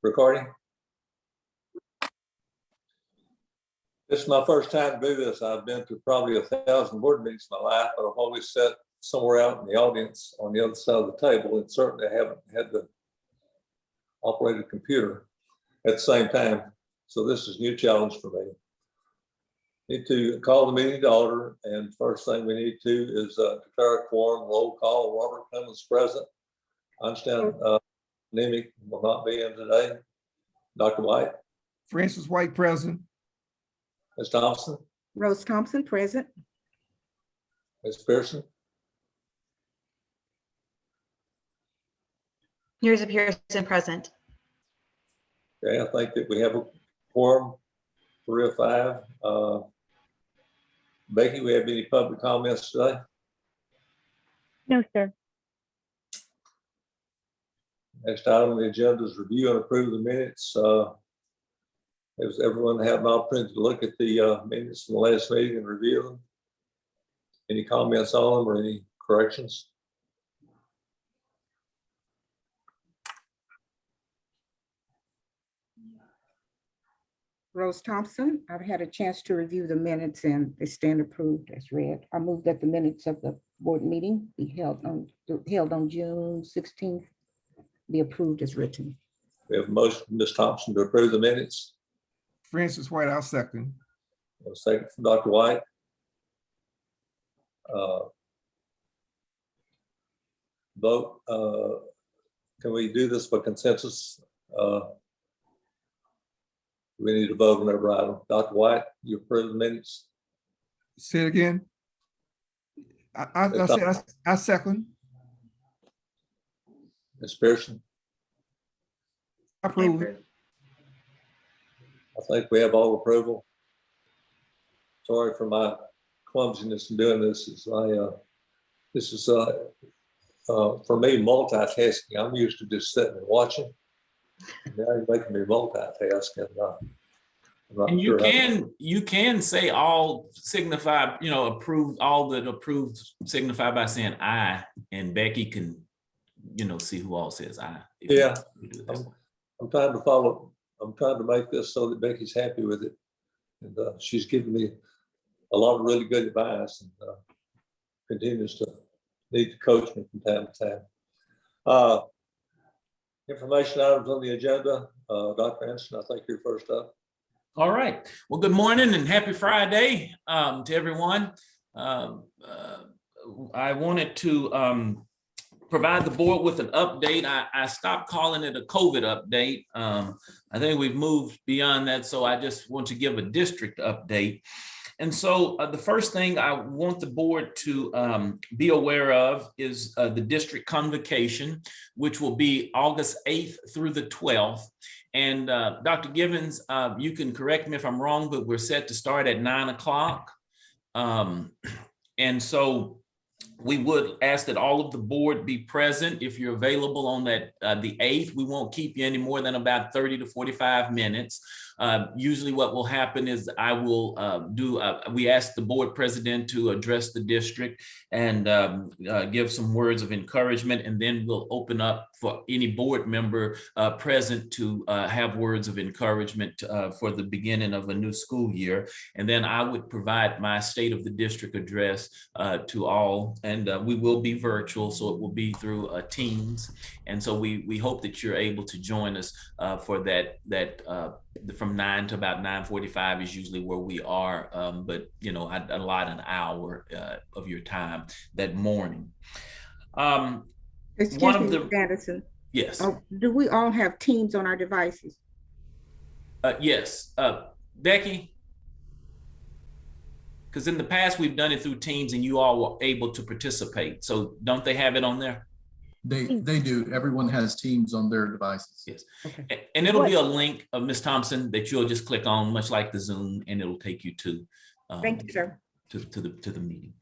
Recording. This is my first time to do this. I've been to probably 1,000 board meetings in my life, but I've always sat somewhere out in the audience on the other side of the table, and certainly I haven't had to operate a computer at the same time. So this is a new challenge for me. Need to call the meeting to order, and first thing we need to is declare a quorum. Roll call. Robert Clemens present. I understand Nemick will not be in today. Dr. White. Francis White present. Ms. Thompson. Rose Thompson present. Ms. Pearson. Years of Pearson present. Okay, I think that we have a quorum, 3 of 5. Becky, we have any public comments today? No, sir. Next item on the agenda is review and approve the minutes. Has everyone had an opportunity to look at the minutes from the last meeting and review them? Any comments on them or any corrections? Rose Thompson, I've had a chance to review the minutes and they stand approved as read. I move that the minutes of the board meeting be held on June 16th, be approved as written. We have a motion from Ms. Thompson to approve the minutes. Francis White, I'll second. A second from Dr. White. Vote. Can we do this by consensus? We need to vote on every item. Dr. White, you approve the minutes? Say it again. I second. Ms. Pearson? Approve. I think we have all approval. Sorry for my clumsiness in doing this. This is for me multitasking. I'm used to just sitting and watching. Now you're making me multitask, and I'm not And sure you can say all signify, approve, all that approved signify by saying aye, and Becky can, see who all says aye. Yeah. I'm trying to follow. I'm trying to make this so that Becky's happy with it, and she's given me a lot of really good advice, and continues to need to coach me from time to time. Information items on the agenda. Dr. Anderson, I think you're first up. All right. Well, good morning and happy Friday to everyone. I wanted to provide the board with an update. I stopped calling it a COVID update. I think we've moved beyond that, so I just want to give a district update. And so the first thing I want the board to be aware of is the district convocation, which will be August 8th through the 12th. And Dr. Givens, you can correct me if I'm wrong, but we're set to start at 9 o'clock. And so we would ask that all of the board be present if you're available on that the 8th. We won't keep you any more than about 30 to 45 minutes. Usually what will happen is I will we ask the board president to address the district and give some words of encouragement, and then we'll open up for any board member present to have words of encouragement for the beginning of a new school year. And then I would provide my state of the district address to all, and we will be virtual, so it will be through Teams. And so we hope that you're able to join us for that from 9 to about 9:45 is usually where we are, but I'd allot an hour of your time that morning. Excuse one of me, the- Mr. Anderson. Yes. Do we all have Teams on our devices? Yes. Becky? Because in the past, we've done it through Teams and you all were able to participate. So don't they have it on there? They do. Everyone has Teams on their devices. Yes. Okay. And it'll be a link of Ms. Thompson that you'll just click on, much like the Zoom, and it'll take you to Thank you, sir. to the meeting.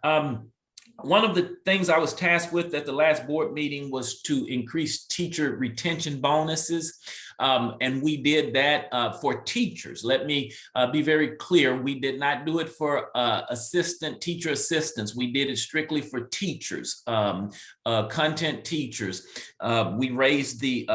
One of the things I was tasked with at the last board meeting was to increase teacher retention bonuses. And we did that for teachers. Let me be very clear. We did not do it for teacher assistants. We did it strictly for teachers, content teachers. We raised the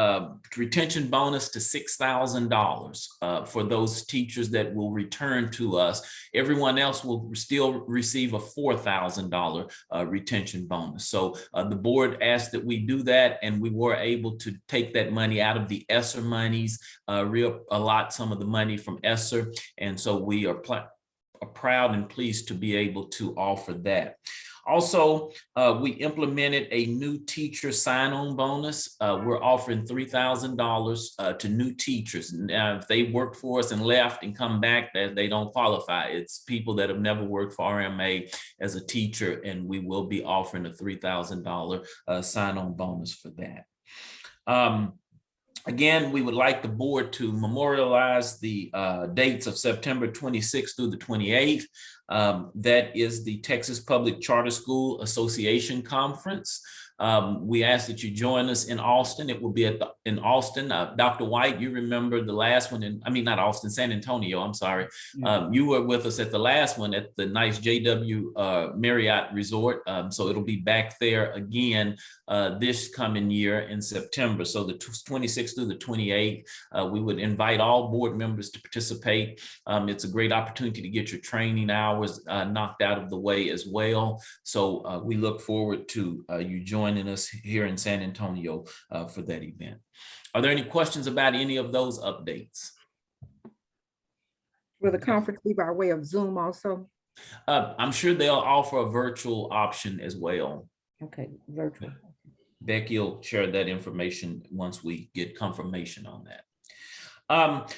retention bonus to $6,000 for those teachers that will return to us. Everyone else will still receive a $4,000 retention bonus. So the board asked that we do that, and we were able to take that money out of the ESSER monies, allot some of the money from ESSER. And so we are proud and pleased to be able to offer that. Also, we implemented a new teacher sign-on bonus. We're offering $3,000 to new teachers. Now, if they worked for us and left and come back, they don't qualify. It's people that have never worked for RMA as a teacher, and we will be offering a $3,000 sign-on bonus for that. Again, we would like the board to memorialize the dates of September 26th through the 28th. That is the Texas Public Charter School Association Conference. We ask that you join us in Austin. It will be in Austin. Dr. White, you remember the last one not Austin, San Antonio, I'm sorry. You were with us at the last one at the nice JW Marriott Resort. So it'll be back there again this coming year in September. So the 26th through the 28th, we would invite all board members to participate. It's a great opportunity to get your training hours knocked out of the way as well. So we look forward to you joining us here in San Antonio for that event. Are there any questions about any of those updates? Will the conference be by way of Zoom also? I'm sure they'll offer a virtual option as well. Okay, virtual. Becky will share that information once we get confirmation on that.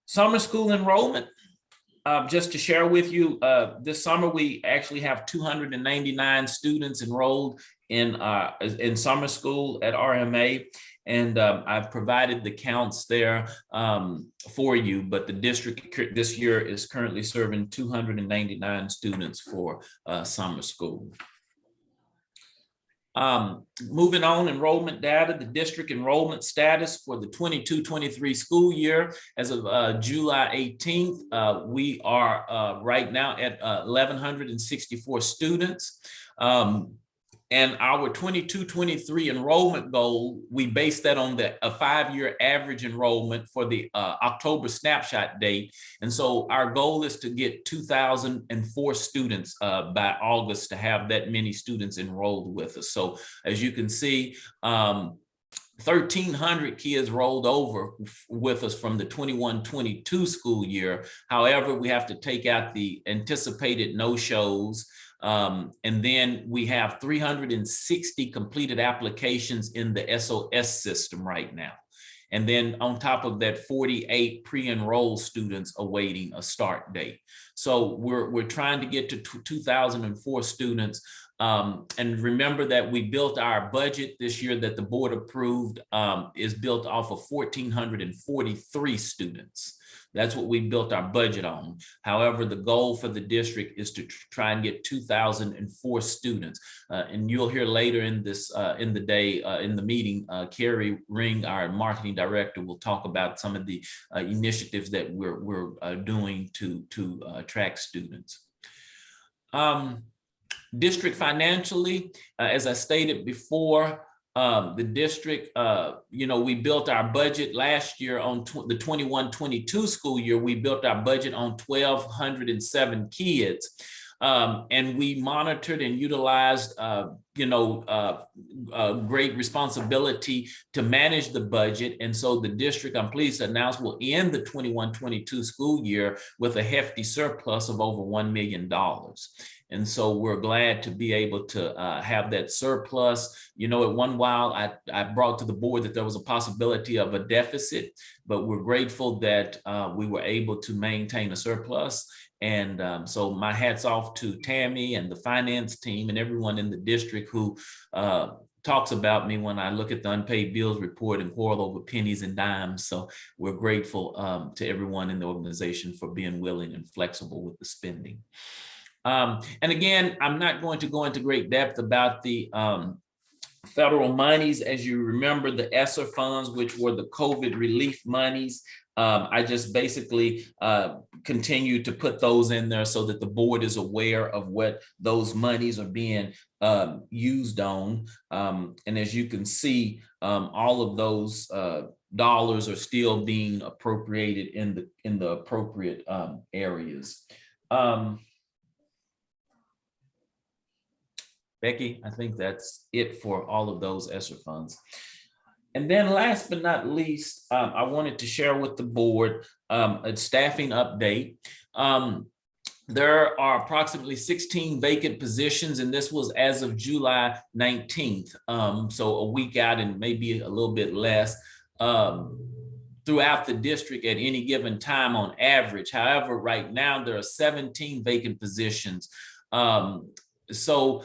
Summer school enrollment. Just to share with you, this summer we actually have 299 students enrolled in summer school at RMA, and I've provided the counts there for you. But the district this year is currently serving 299 students for summer school. Moving on, enrollment data, the district enrollment status for the 22-23 school year as of July 18th, we are right now at 1,164 students. And our 22-23 enrollment goal, we base that on a 5-year average enrollment for the October snapshot date. And so our goal is to get 2,004 students by August to have that many students enrolled with us. So as you can see, 1,300 kids rolled over with us from the 21-22 school year. However, we have to take out the anticipated no-shows. And then we have 360 completed applications in the SOS system right now. And then on top of that, 48 pre-enrolled students awaiting a start date. So we're trying to get to 2,004 students. And remember that we built our budget this year that the board approved is built off of 1,443 students. That's what we built our budget on. However, the goal for the district is to try and get 2,004 students. And you'll hear later in this, in the meeting, Carrie Ring, our marketing director, will talk about some of the initiatives that we're doing to attract students. District financially, as I stated before, the district, we built our budget last year on the 21-22 school year. We built our budget on 1,207 kids. And we monitored and utilized, great responsibility to manage the budget. And so the district, I'm pleased to announce, will end the 21-22 school year with a hefty surplus of over $1 million. And so we're glad to be able to have that surplus. At one while, I brought to the board that there was a possibility of a deficit, but we're grateful that we were able to maintain a surplus. And so my hat's off to Tammy and the finance team and everyone in the district who talks about me when I look at the unpaid bills report and quarrel over pennies and dimes. So we're grateful to everyone in the organization for being willing and flexible with the spending. And again, I'm not going to go into great depth about the Federal monies, as you remember, the ESSER funds, which were the COVID relief monies. I just basically continue to put those in there so that the board is aware of what those monies are being used on. And as you can see, all of those dollars are still being appropriated in the appropriate areas. Becky, I think that's it for all of those ESSER funds. And then last but not least, I wanted to share with the board a staffing update. There are approximately 16 vacant positions, and this was as of July 19th. So a week out and maybe a little bit less throughout the district at any given time on average. However, right now there are 17 vacant positions. So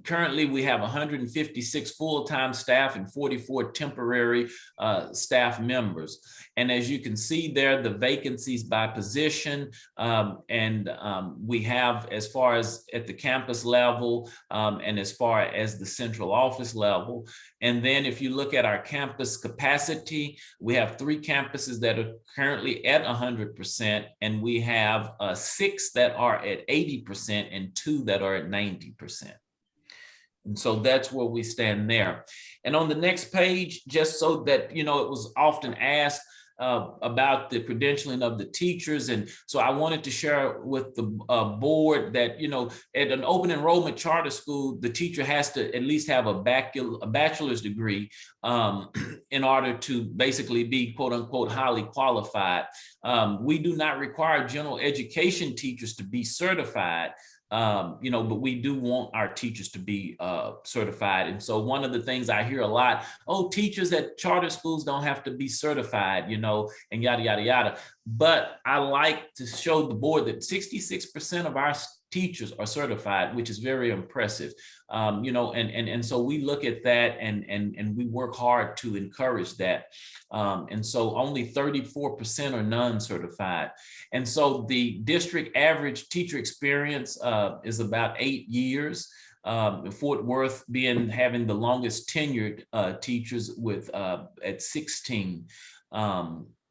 currently we have 156 full-time staff and 44 temporary staff members. And as you can see there, the vacancies by position, we have as far as at the campus level and as far as the central office level. And then if you look at our campus capacity, we have 3 campuses that are currently at 100%, and we have 6 that are at 80% and 2 that are at 90%. And so that's where we stand there. And on the next page, just so that, you know, it was often asked about the credentialing of the teachers. And so I wanted to share with the board that, you know, at an open enrollment charter school, the teacher has to at least have a bachelor's degree in order to basically be quote unquote highly qualified. We do not require general education teachers to be certified. You know, but we do want our teachers to be certified. And so one of the things I hear a lot, oh, teachers at charter schools don't have to be certified, you know, and yada, yada, yada. But I like to show the board that 66% of our teachers are certified, which is very impressive. You know, and so we look at that and we work hard to encourage that. And so only 34% are non-certified. And so the district average teacher experience is about 8 years. Fort Worth having the longest tenured teachers with at 16.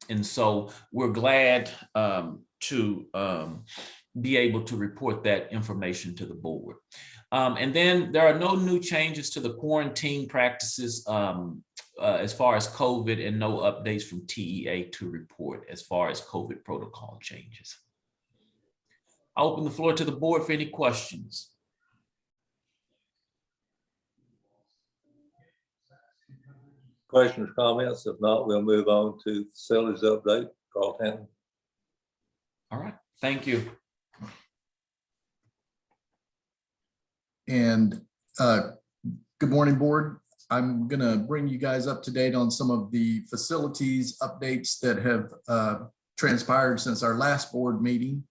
And so we're glad to be able to report that information to the board. And then there are no new changes to the quarantine practices as far as COVID, and no updates from TEA to report as far as COVID protocol changes. I'll open the floor to the board for any questions. Questions, comments? If not, we'll move on to facilities update. Carl Tanton. All right, thank you. And good morning, board. I'm gonna bring you guys up to date on some of the facilities updates that have transpired since our last board meeting.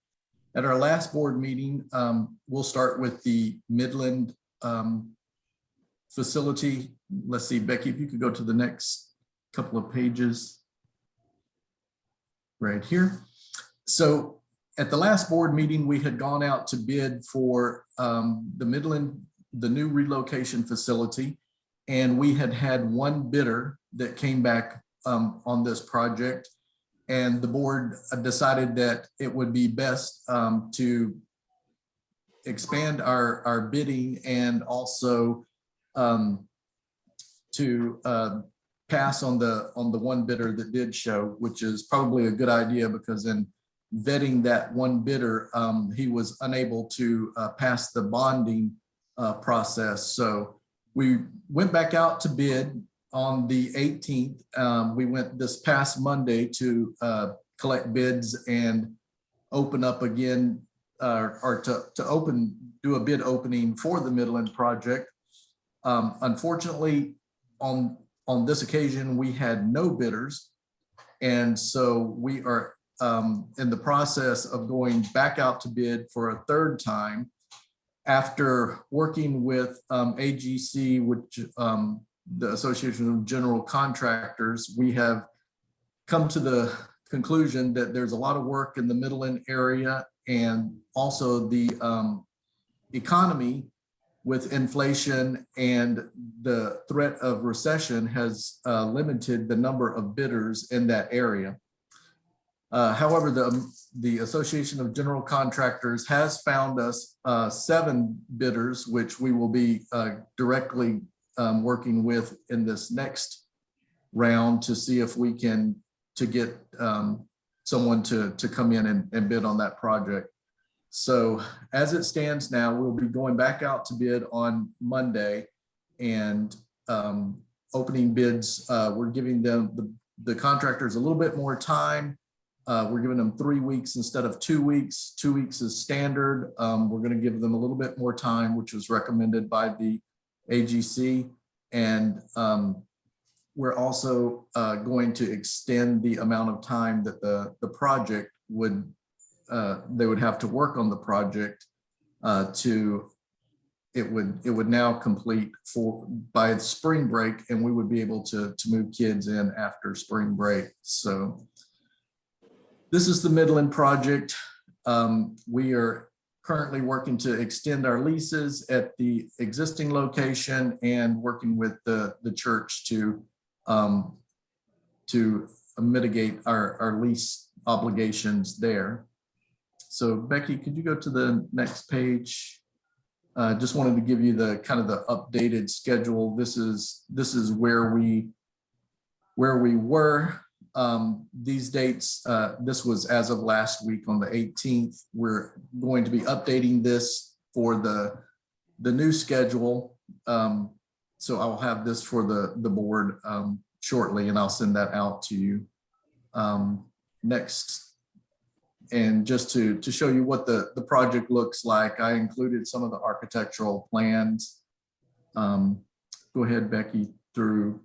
At our last board meeting, we'll start with the Midland facility. Let's see, Becky, if you could go to the next couple of pages. Right here. So at the last board meeting, we had gone out to bid for the Midland, the new relocation facility. And we had one bidder that came back on this project. And the board decided that it would be best to expand our bidding and also to pass on the one bidder that did show, which is probably a good idea, because in vetting that one bidder, he was unable to pass the bonding process. So we went back out to bid on the 18th. We went this past Monday to collect bids and open up again, or to do a bid opening for the Midland project. Unfortunately, on this occasion, we had no bidders. And so we are in the process of going back out to bid for a third time. After working with AGC, which the Association of General Contractors, we have come to the conclusion that there's a lot of work in the Midland area, and also the economy with inflation and the threat of recession has limited the number of bidders in that area. However, the Association of General Contractors has found us 7 bidders, which we will be directly working with in this next round to see if we can get someone to come in and bid on that project. So as it stands now, we'll be going back out to bid on Monday and opening bids. We're giving them the contractors a little bit more time. We're giving them 3 weeks instead of 2 weeks. 2 weeks is standard. We're going to give them a little bit more time, which was recommended by the AGC. And we're also going to extend the amount of time that the project would they would have to work on the project it would now complete by spring break, and we would be able to move kids in after spring break. So this is the Midland project. We are currently working to extend our leases at the existing location and working with the church to mitigate our lease obligations there. So Becky, could you go to the next page? Just wanted to give you the kind of the updated schedule. This is where we were. These dates, this was as of last week on the 18th. We're going to be updating this for the new schedule. So I'll have this for the board shortly, and I'll send that out to you next. And just to show you what the project looks like, I included some of the architectural plans. Go ahead, Becky, through.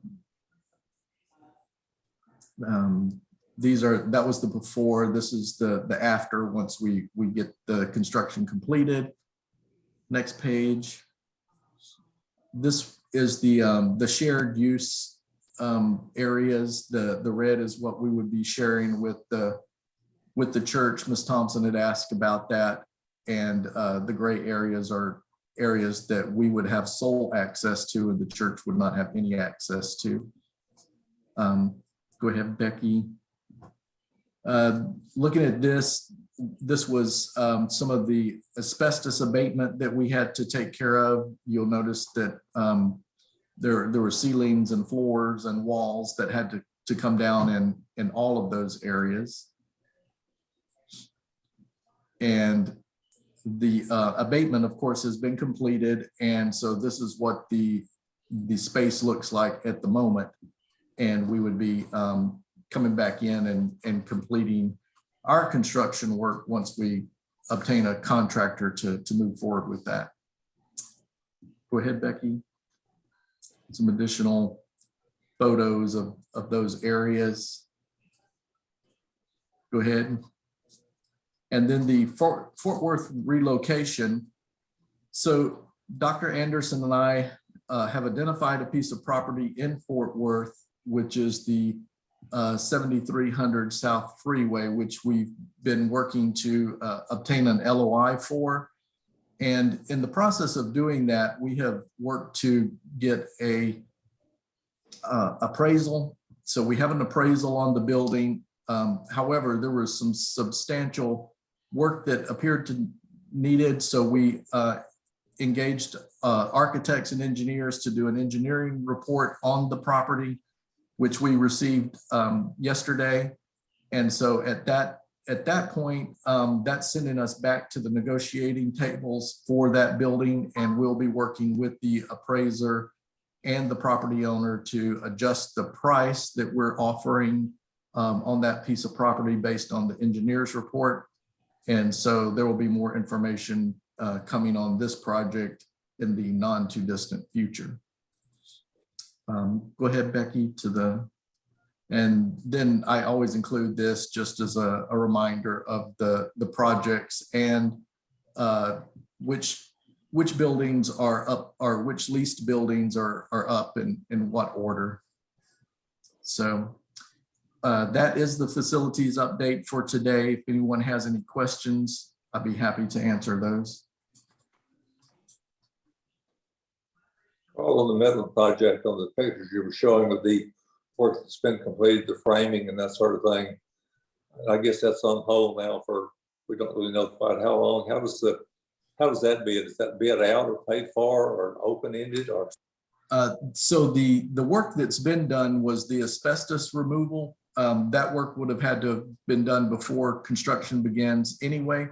That was the before. This is the after once we get the construction completed. Next page. This is the shared use areas. The red is what we would be sharing with the church. Ms. Thompson had asked about that, and the gray areas are areas that we would have sole access to and the church would not have any access to. Go ahead, Becky. Looking at this was some of the asbestos abatement that we had to take care of. You'll notice that there were ceilings and floors and walls that had to come down in all of those areas. And the abatement, of course, has been completed. And so this is what the space looks like at the moment. And we would be coming back in and completing our construction work once we obtain a contractor to move forward with that. Go ahead, Becky. Some additional photos of those areas. Go ahead. And then the Fort Worth relocation. So Dr. Anderson and I have identified a piece of property in Fort Worth, which is the 7300 South Freeway, which we've been working to obtain an LOI for. And in the process of doing that, we have worked to get a appraisal. So we have an appraisal on the building. However, there was some substantial work that appeared to needed. So we engaged architects and engineers to do an engineering report on the property, which we received yesterday. And so at that point, that's sending us back to the negotiating tables for that building. And we'll be working with the appraiser and the property owner to adjust the price that we're offering on that piece of property based on the engineer's report. And so there will be more information coming on this project in the non too distant future. Go ahead, Becky, and then I always include this just as a reminder of the projects and which buildings are up, or which leased buildings are up in what order. So that is the facilities update for today. If anyone has any questions, I'd be happy to answer those. All on the Midland project, on the pictures you were showing of the work that's been completed, the framing and that sort of thing. And I guess that's on hold now for, we don't really know quite how long. How does that bid? Is that bid out or paid for or open-ended or? So the work that's been done was the asbestos removal. That work would have had to have been done before construction begins anyway.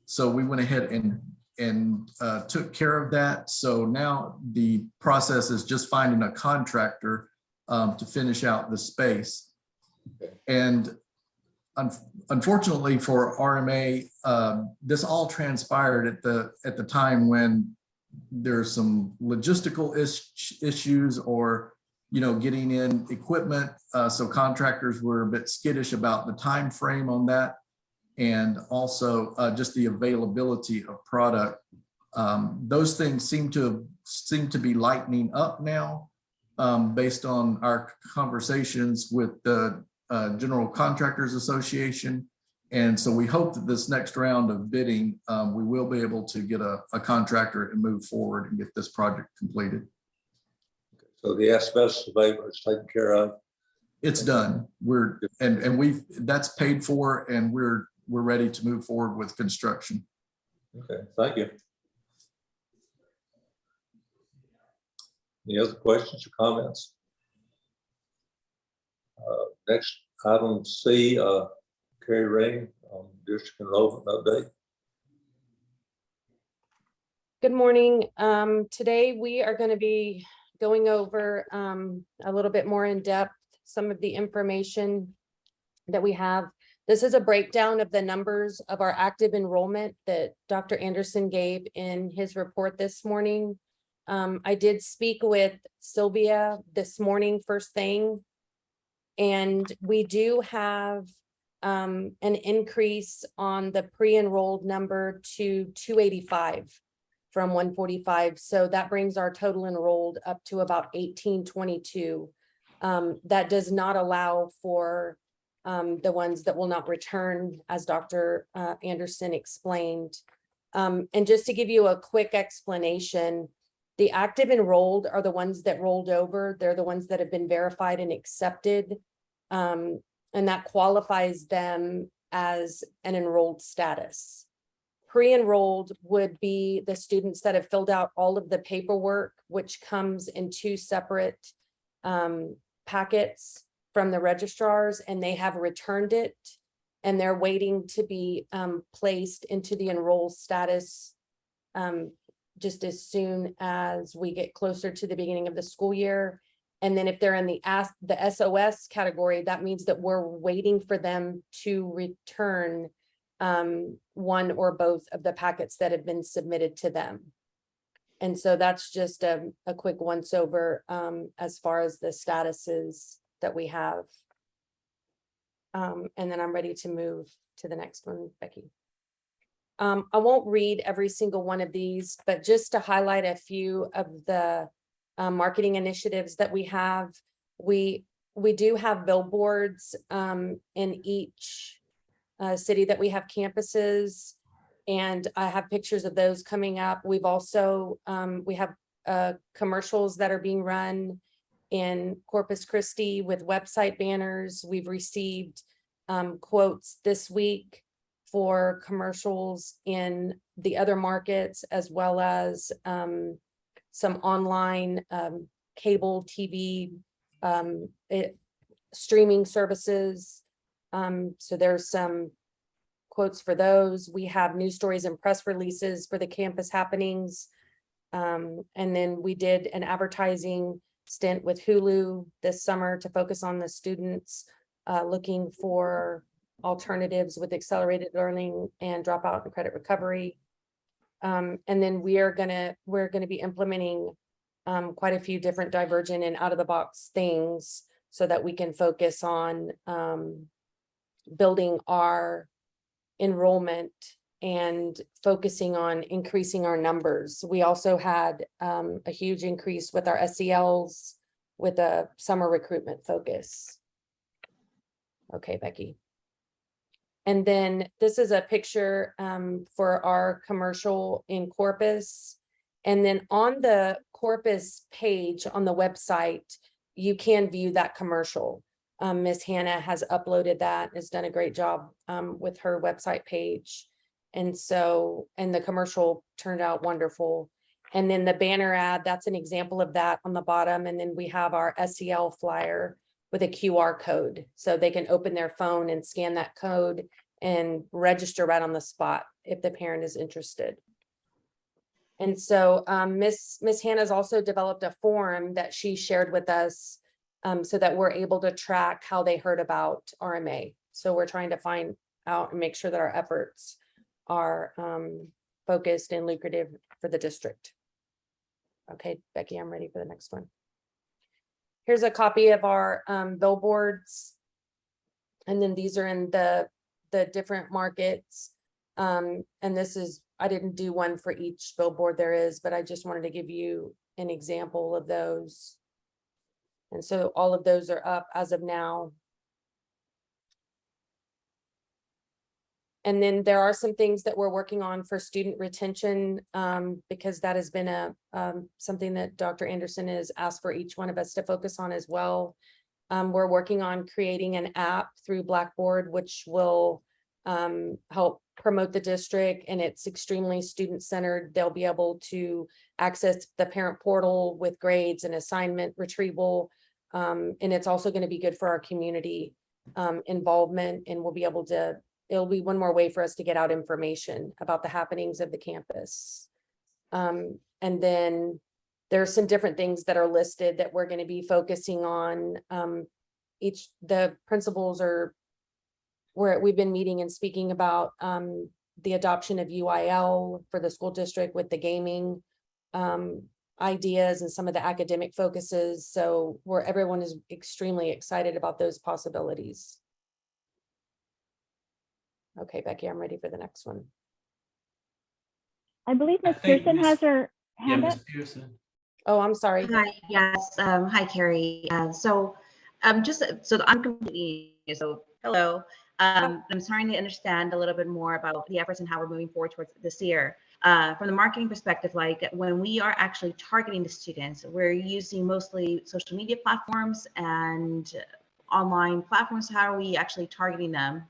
So we went ahead and took care of that. So now the process is just finding a contractor to finish out the space. Okay. And unfortunately for RMA, this all transpired at the time when there's some logistical issues or, getting in equipment. So contractors were a bit skittish about the time frame on that. And also just the availability of product. Those things seem to be lightening up now based on our conversations with the General Contractors Association. And so we hope that this next round of bidding, we will be able to get a contractor and move forward and get this project completed. So the asbestos abatement is taken care of. It's done. That's paid for, and we're ready to move forward with construction. Okay, thank you. Any other questions or comments? Next item C, Carrie Ring on district enrollment update. Good morning. Today we are going to be going over a little bit more in depth some of the information that we have. This is a breakdown of the numbers of our active enrollment that Dr. Anderson gave in his report this morning. I did speak with Sylvia this morning, first thing, and we do have an increase on the pre-enrolled number to 285 from 145. So that brings our total enrolled up to about 1822. That does not allow for the ones that will not return, as Dr. Anderson explained. And just to give you a quick explanation, the active enrolled are the ones that rolled over. They're the ones that have been verified and accepted. And that qualifies them as an enrolled status. Pre-enrolled would be the students that have filled out all of the paperwork, which comes in two separate packets from the registrars, and they have returned it, and they're waiting to be placed into the enrolled status just as soon as we get closer to the beginning of the school year. And then if they're in the SOS category, that means that we're waiting for them to return one or both of the packets that have been submitted to them. And so that's just a quick once over as far as the statuses that we have. And then I'm ready to move to the next one, Becky. I won't read every single one of these, but just to highlight a few of the marketing initiatives that we have. We do have billboards in each city that we have campuses, and I have pictures of those coming up. We've also we have commercials that are being run in Corpus Christi with website banners. We've received quotes this week for commercials in the other markets, as well as some online cable TV streaming services. So there's some quotes for those. We have news stories and press releases for the campus happenings. And then we did an advertising stint with Hulu this summer to focus on the students looking for alternatives with accelerated learning and dropout and credit recovery. And then we're gonna be implementing quite a few different divergent and out of the box things so that we can focus on building our enrollment and focusing on increasing our numbers. We also had a huge increase with our SELs with a summer recruitment focus. Okay, Becky. And then this is a picture for our commercial in Corpus. And then on the Corpus page on the website, you can view that commercial. Ms. Hannah has uploaded that, has done a great job with her website page. And so, and the commercial turned out wonderful. And then the banner ad, that's an example of that on the bottom. And then we have our SEL flyer with a QR code. So they can open their phone and scan that code and register right on the spot if the parent is interested. And so Miss Hannah's also developed a form that she shared with us so that we're able to track how they heard about RMA. So we're trying to find out and make sure that our efforts are focused and lucrative for the district. Okay, Becky, I'm ready for the next one. Here's a copy of our billboards. And then these are in the different markets. And this is, I didn't do one for each billboard there is, but I just wanted to give you an example of those. And so all of those are up as of now. And then there are some things that we're working on for student retention, because that has been something that Dr. Anderson has asked for each one of us to focus on as well. We're working on creating an app through Blackboard, which will help promote the district, and it's extremely student-centered. They'll be able to access the parent portal with grades and assignment retrieval. And it's also going to be good for our community involvement, and we'll be able to, it'll be one more way for us to get out information about the happenings of the campus. And then there are some different things that are listed that we're going to be focusing on. The principals are where we've been meeting and speaking about the adoption of UIL for the school district with the gaming ideas and some of the academic focuses. So where everyone is extremely excited about those possibilities. Okay, Becky, I'm ready for the next one. I believe I Ms. think Pearson Ms. has her Yeah, hand up. Ms. Pearson. Oh, I'm sorry. Hi, yes, hi, Carrie. Just so that I'm completely, so hello. I'm trying to understand a little bit more about the efforts and how we're moving forward towards this year. From the marketing perspective, like when we are actually targeting the students, we're using mostly social media platforms and online platforms. How are we actually targeting them?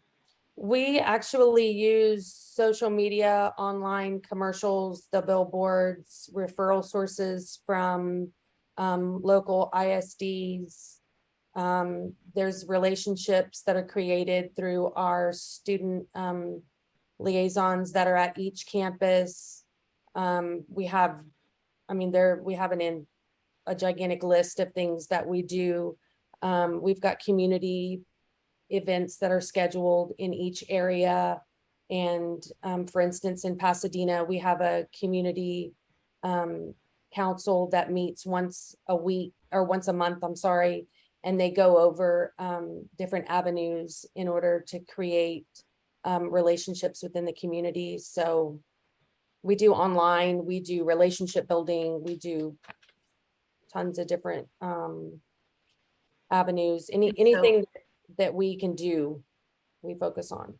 We actually use social media, online commercials, the billboards, referral sources from local ISDs. There's relationships that are created through our student liaisons that are at each campus. We have, we have a gigantic list of things that we do. We've got community events that are scheduled in each area. And for instance, in Pasadena, we have a community council that meets once a week or once a month, I'm sorry. And they go over different avenues in order to create relationships within the community. So we do online, we do relationship building, we do tons of different avenues. Anything that we can do, we focus on.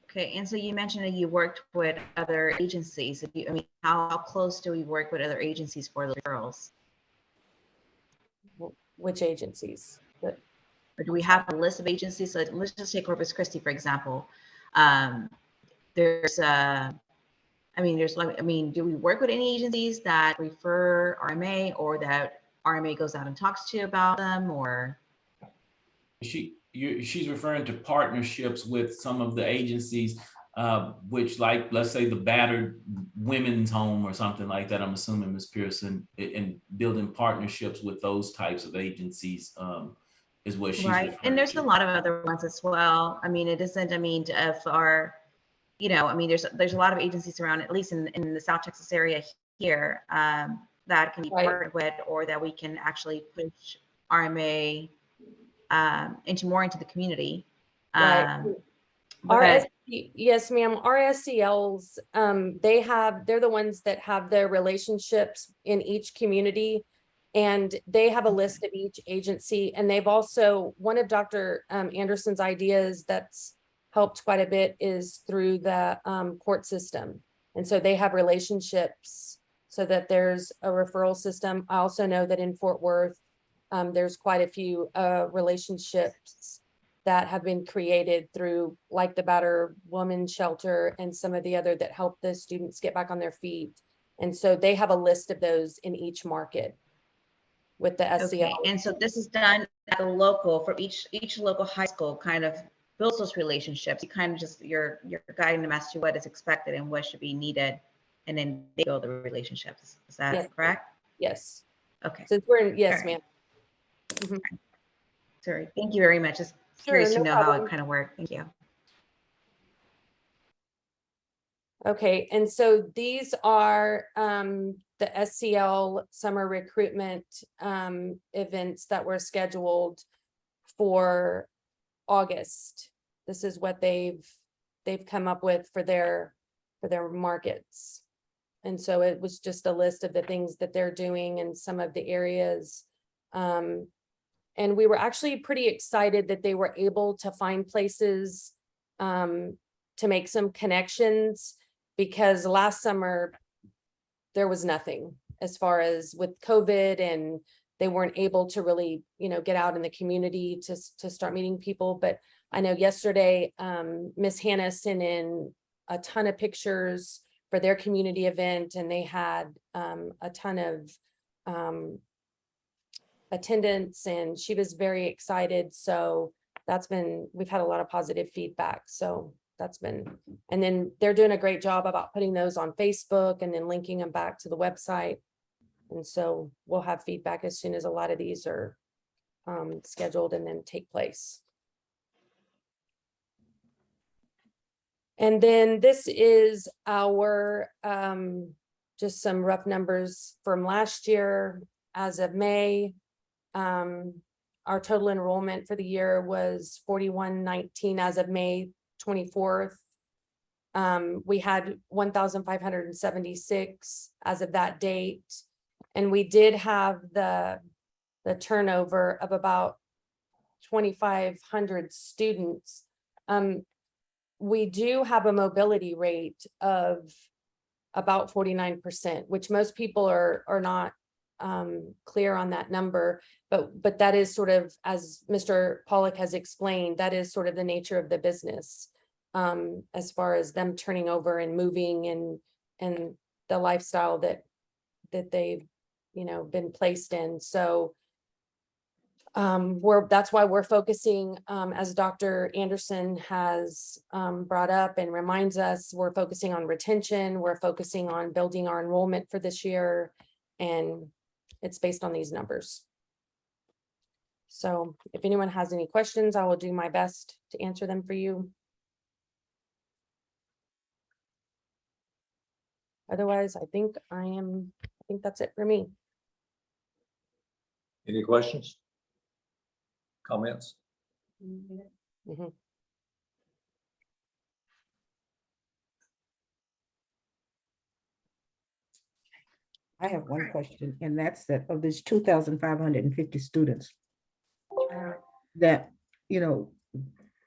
Okay, and so you mentioned that you worked with other agencies. How close do we work with other agencies for the referrals? Which agencies? Or do we have a list of agencies? So let's just take Corpus Christi, for example. Do we work with any agencies that refer RMA or that RMA goes out and talks to about them, or? She's referring to partnerships with some of the agencies, which, like, let's say the battered women's home or something like that. I'm assuming, Ms. Pearson, and building partnerships with those types of agencies is what she's right. And there's to. A lot of other ones as well. It isn't, if our, there's a lot of agencies around, at least in the South Texas area here, that can be partnered with, or that we can actually push RMA into the community. Right. Yes, ma'am. RSCLs, they're the ones that have their relationships in each community, and they have a list of each agency. And they've also, one of Dr. Anderson's ideas that's helped quite a bit is through the court system. And so they have relationships so that there's a referral system. I also know that in Fort Worth, there's quite a few relationships that have been created through like the Battered Woman Shelter and some of the other that help the students get back on their feet. And so they have a list of those in each market with the Okay, SCL. and so this is done at a local, for each local high school kind of builds those relationships. You kind of just, you're guiding them as to what is expected and what should be needed. And then they build the relationships. Is that Yes. correct? Yes. Okay, Since we're in, yes, All ma'am. sorry. Thank you very much. Just Sure, curious to no know how problem. it kind of worked. Thank you. Okay, and so these are the SCL summer recruitment events that were scheduled for August. This is what they've come up with for their markets. And so it was just a list of the things that they're doing in some of the areas. And we were actually pretty excited that they were able to find places to make some connections, because last summer there was nothing as far as with COVID, and they weren't able to really, get out in the community to start meeting people. But I know yesterday, Miss Hannah sent in a ton of pictures for their community event, and they had a ton of attendance, and she was very excited. So we've had a lot of positive feedback. So and then they're doing a great job about putting those on Facebook and then linking them back to the website. And so we'll have feedback as soon as a lot of these are scheduled and then take place. And then this is our, just some rough numbers from last year. As of May, our total enrollment for the year was 4119 as of May 24th. We had 1,576 as of that date. And we did have the turnover of about 2,500 students. We do have a mobility rate of about 49%, which most people are not clear on that number, but that is sort of, as Mr. Pollock has explained, that is sort of the nature of the business, as far as them turning over and moving and the lifestyle that they've been placed in. So that's why we're focusing, as Dr. Anderson has brought up and reminds us, we're focusing on retention, we're focusing on building our enrollment for this year, and it's based on these numbers. So if anyone has any questions, I will do my best to answer them for you. Otherwise, I think that's it for me. Any questions? Comments? Mhm. I have one question, and that's that of these 2,550 students that,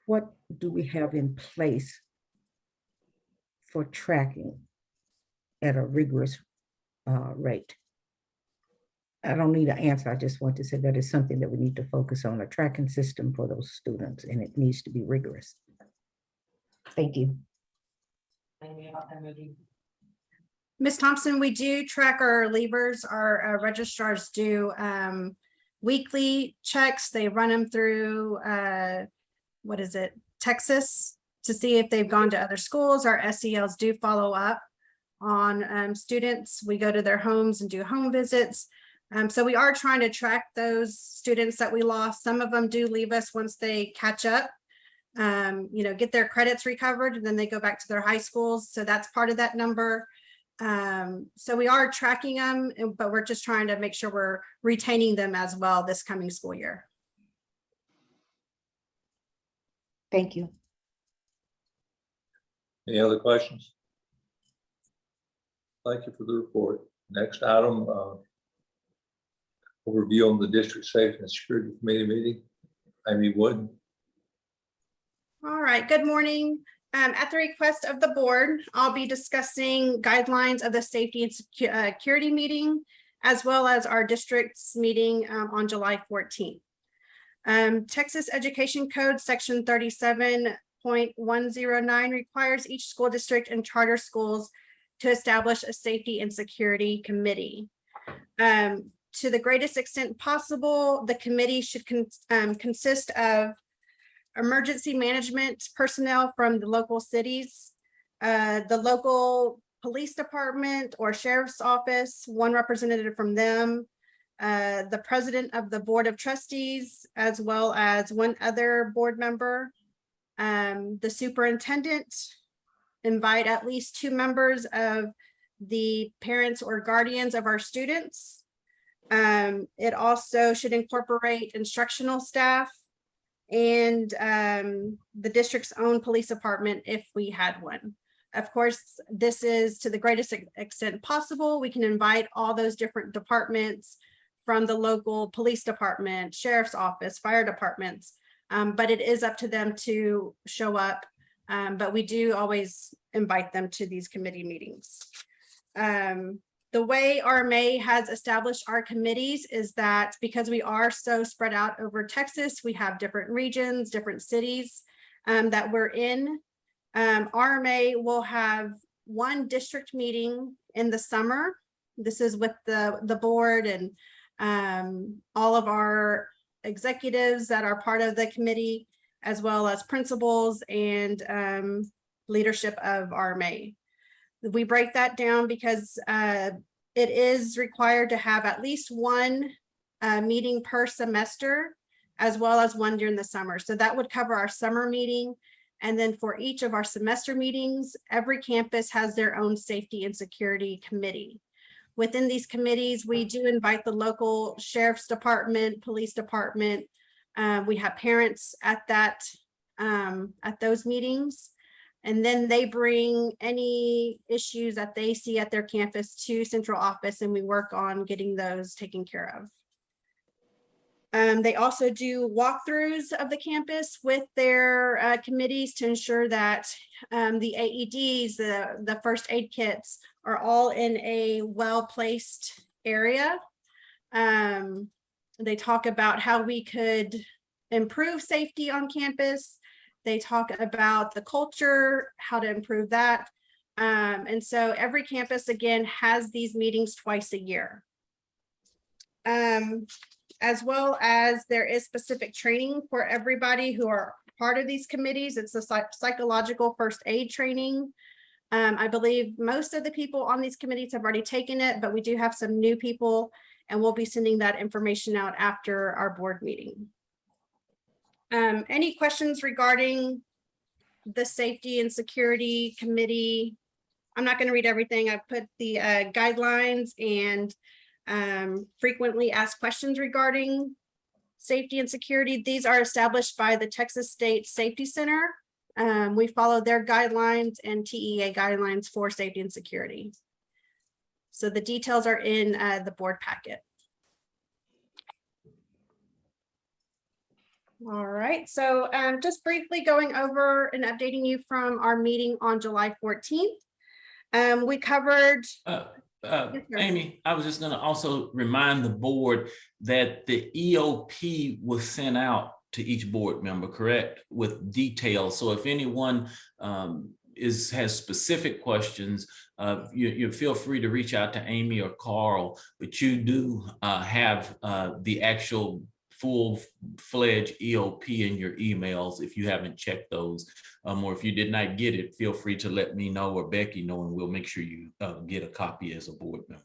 what do we have in place for tracking at a rigorous rate? I don't need an answer. I just want to say that is something that we need to focus on, a tracking system for those students, and it needs to be rigorous. Thank you. Ms. Thompson, we do track our leavers. Our registrars do weekly checks. They run them through, Texas, to see if they've gone to other schools. Our SELs do follow up on students. We go to their homes and do home visits. So we are trying to track those students that we lost. Some of them do leave us once they catch up, get their credits recovered, and then they go back to their high schools. So that's part of that number. So we are tracking them, but we're just trying to make sure we're retaining them as well this coming school year. Thank you. Any other questions? Thank you for the report. Next item, overview on the District Safety and Security Committee meeting. Amy Wood. All right, good morning. At the request of the board, I'll be discussing guidelines of the safety and security meeting, as well as our district's meeting on July 14th. Texas Education Code, Section 37.109 requires each school district and charter schools to establish a safety and security committee. To the greatest extent possible, the committee should consist of emergency management personnel from the local cities, the local police department or sheriff's office, one representative from them, the president of the board of trustees, as well as one other board member, the superintendent, invite at least 2 members of the parents or guardians of our students. It also should incorporate instructional staff and the district's own police department if we had one. Of course, this is to the greatest extent possible. We can invite all those different departments from the local police department, sheriff's office, fire departments, but it is up to them to show up. But we do always invite them to these committee meetings. The way RMA has established our committees is that because we are so spread out over Texas, we have different regions, different cities that we're in. RMA will have one district meeting in the summer. This is with the board and all of our executives that are part of the committee, as well as principals and leadership of RMA. We break that down because it is required to have at least one meeting per semester, as well as one during the summer. So that would cover our summer meeting. And then for each of our semester meetings, every campus has their own safety and security committee. Within these committees, we do invite the local sheriff's department, police department. We have parents at those meetings. And then they bring any issues that they see at their campus to central office, and we work on getting those taken care of. They also do walkthroughs of the campus with their committees to ensure that the AEDs, the first aid kits, are all in a well-placed area. They talk about how we could improve safety on campus. They talk about the culture, how to improve that. And so every campus, again, has these meetings twice a year. As well as there is specific training for everybody who are part of these committees. It's a psychological first aid training. I believe most of the people on these committees have already taken it, but we do have some new people, and we'll be sending that information out after our board meeting. Any questions regarding the safety and security committee? I'm not going to read everything. I've put the guidelines and frequently asked questions regarding safety and security. These are established by the Texas State Safety Center. We follow their guidelines and TEA guidelines for safety and security. So the details are in the board packet. All right, so just briefly going over and updating you from our meeting on July 14th. We covered. Yes, sir. Amy, I was just going to also remind the board that the EOP was sent out to each board member, correct, with details. So if anyone has specific questions, you feel free to reach out to Amy or Carl, but you do have the actual full-fledged EOP in your emails if you haven't checked those, or if you did not get it, feel free to let me know or Becky know, and we'll make sure you get a copy as a board member.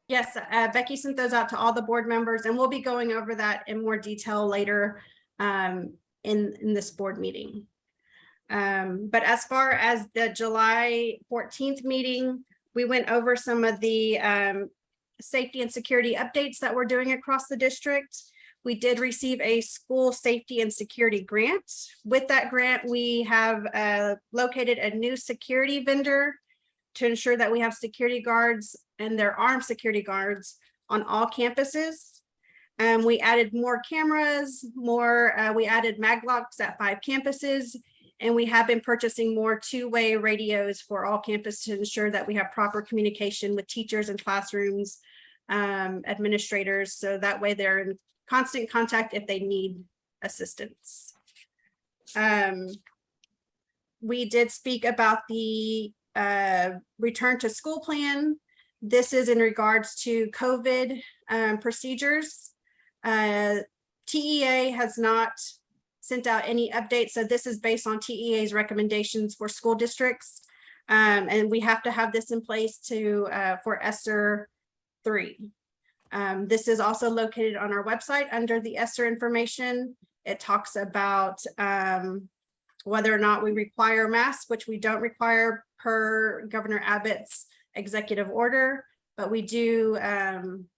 Yes, Becky sent those out to all the board members, and we'll be going over that in more detail later in this board meeting. But as far as the July 14th meeting, we went over some of the safety and security updates that we're doing across the district. We did receive a school safety and security grant. With that grant, we have located a new security vendor to ensure that we have security guards, and they're armed security guards on all campuses. We added more cameras, we added mag locks at 5 campuses, And we have been purchasing more two-way radios for all campus to ensure that we have proper communication with teachers and classrooms, administrators, so that way they're in constant contact if they need assistance. We did speak about the return to school plan. This is in regards to COVID procedures. TEA has not sent out any updates, so this is based on TEA's recommendations for school districts. And we have to have this in place to for ESSER 3. This is also located on our website under the ESSER information. It talks about whether or not we require masks, which we don't require per Governor Abbott's executive order, but we do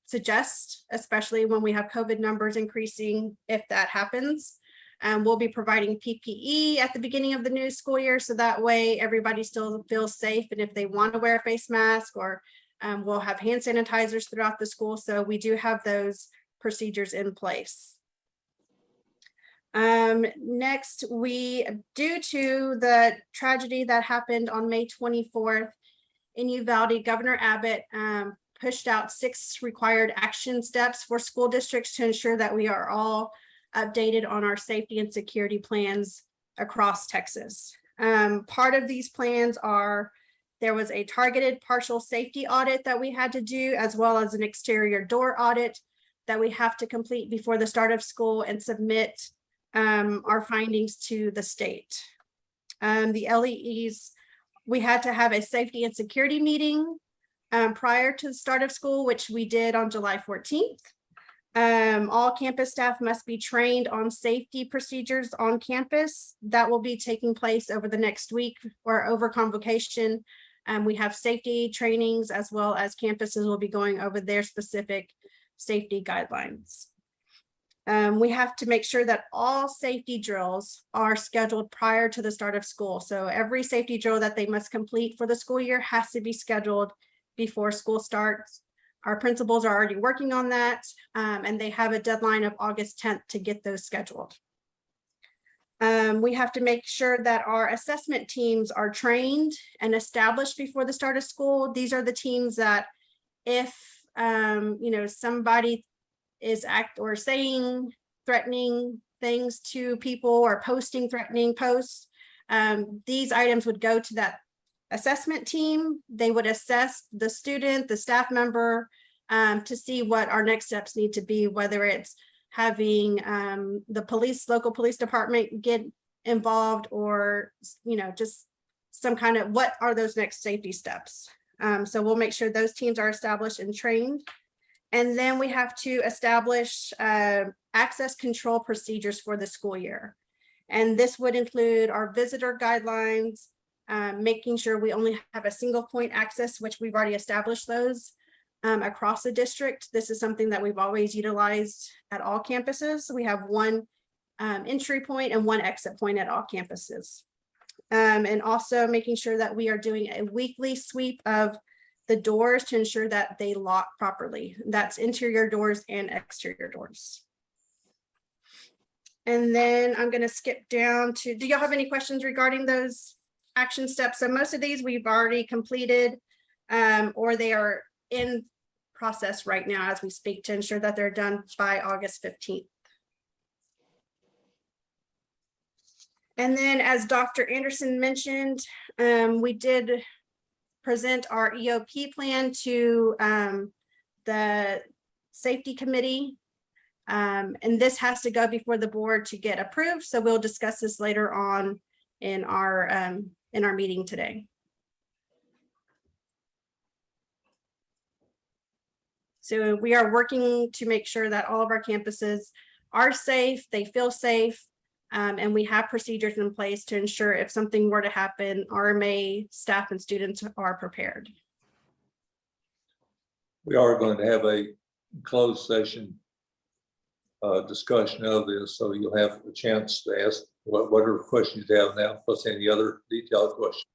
suggest, especially when we have COVID numbers increasing, if that happens. We'll be providing PPE at the beginning of the new school year, so that way everybody still feels safe. And if they want to wear a face mask, or we'll have hand sanitizers throughout the school. So we do have those procedures in place. Next, due to the tragedy that happened on May 24th in Uvalde, Governor Abbott pushed out 6 required action steps for school districts to ensure that we are all updated on our safety and security plans across Texas. Part of these plans are, there was a targeted partial safety audit that we had to do, as well as an exterior door audit that we have to complete before the start of school and submit our findings to the state. The LEEs, we had to have a safety and security meeting prior to the start of school, which we did on July 14th. All campus staff must be trained on safety procedures on campus. That will be taking place over the next week or over convocation. We have safety trainings, as well as campuses will be going over their specific safety guidelines. We have to make sure that all safety drills are scheduled prior to the start of school. So every safety drill that they must complete for the school year has to be scheduled before school starts. Our principals are already working on that, and they have a deadline of August 10th to get those scheduled. We have to make sure that our assessment teams are trained and established before the start of school. These are the teams that if somebody is saying threatening things to people or posting threatening posts, these items would go to that assessment team. They would assess the student, the staff member, to see what our next steps need to be, whether it's having the local police department get involved, or just some kind of, what are those next safety steps. So we'll make sure those teams are established and trained. And then we have to establish access control procedures for the school year. And this would include our visitor guidelines, making sure we only have a single point access, which we've already established those across the district. This is something that we've always utilized at all campuses. We have one entry point and one exit point at all campuses. And also making sure that we are doing a weekly sweep of the doors to ensure that they lock properly. That's interior doors and exterior doors. And then I'm going to skip down to, do y'all have any questions regarding those action steps? So most of these we've already completed, or they are in process right now as we speak, to ensure that they're done by August 15th. And then, as Dr. Anderson mentioned, we did present our EOP plan to the safety committee. And this has to go before the board to get approved. So we'll discuss this later on in our meeting today. So we are working to make sure that all of our campuses are safe, they feel safe, and we have procedures in place to ensure if something were to happen, RMA staff and students are prepared. We are going to have a closed session discussion of this, so you'll have a chance to ask whatever questions you have now, plus any other detailed questions.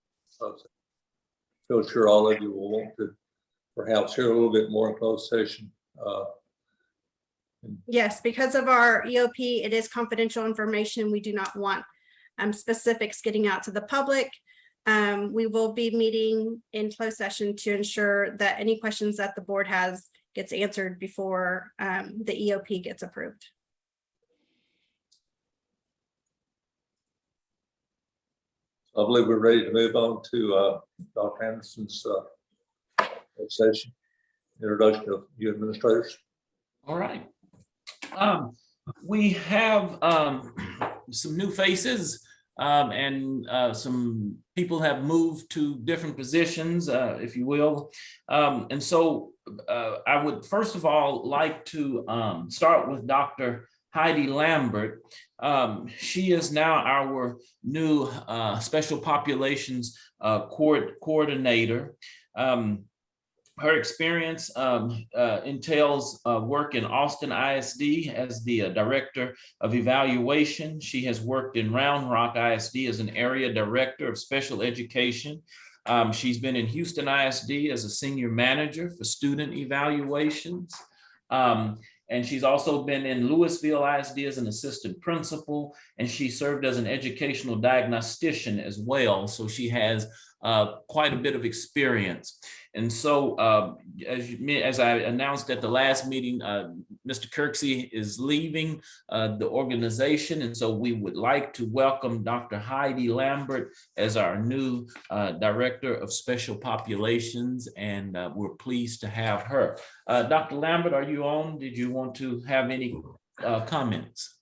So sure all of you will want to perhaps hear a little bit more in closed session. Yes, because of our EOP, it is confidential information. We do not want specifics getting out to the public. We will be meeting in closed session to ensure that any questions that the board has gets answered before the EOP gets approved. I believe we're ready to move on to Dr. Anderson's session, introduction of you administrators. All right. We have some new faces and some people have moved to different positions, if you will. And so I would first of all like to start with Dr. Heidi Lambert. She is now our new special populations coordinator. Her experience entails work in Austin ISD as the director of evaluation. She has worked in Round Rock ISD as an area director of special education. She's been in Houston ISD as a senior manager for student evaluations. And she's also been in Louisville ISD as an assistant principal, and she served as an educational diagnostician as well. So she has quite a bit of experience. And so as I announced at the last meeting, Mr. Kirksey is leaving the organization. And so we would like to welcome Dr. Heidi Lambert as our new Director of Special Populations. And we're pleased to have her. Dr. Lambert, are you on? Did you want to have any comments?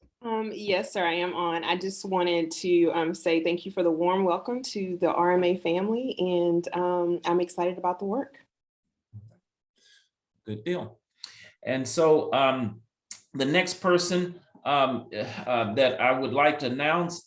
Yes, sir, I am on. I just wanted to say thank you for the warm welcome to the RMA family, and I'm excited about the work. Good deal. And so the next person that I would like to announce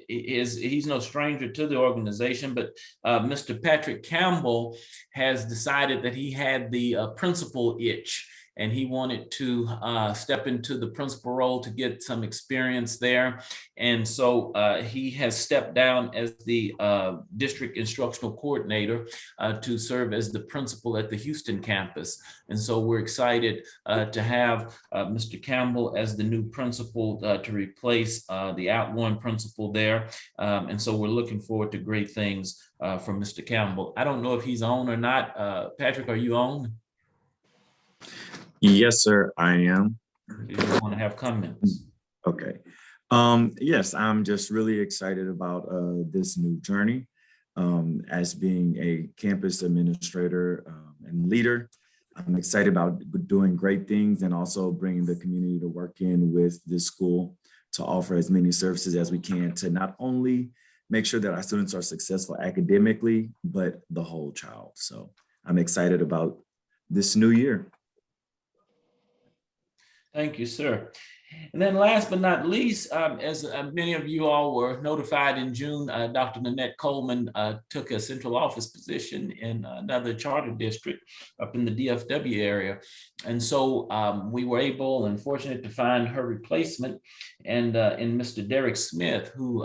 he's no stranger to the organization, but Mr. Patrick Campbell has decided that he had the principal itch, and he wanted to step into the principal role to get some experience there. And so he has stepped down as the district instructional coordinator to serve as the principal at the Houston campus. And so we're excited to have Mr. Campbell as the new principal to replace the outgoing principal there. And so we're looking forward to great things from Mr. Campbell. I don't know if he's on or not. Patrick, are you on? Yes, sir, I am. Do you want to have comments? Okay. Yes, I'm just really excited about this new journey. As being a campus administrator and leader, I'm excited about doing great things and also bringing the community to work in with this school to offer as many services as we can to not only make sure that our students are successful academically, but the whole child. So I'm excited about this new year. Thank you, sir. And then last but not least, as many of you all were notified in June, Dr. Nanette Coleman took a central office position in another charter district up in the DFW area. And so we were able and fortunate to find her replacement and in Mr. Derek Smith, who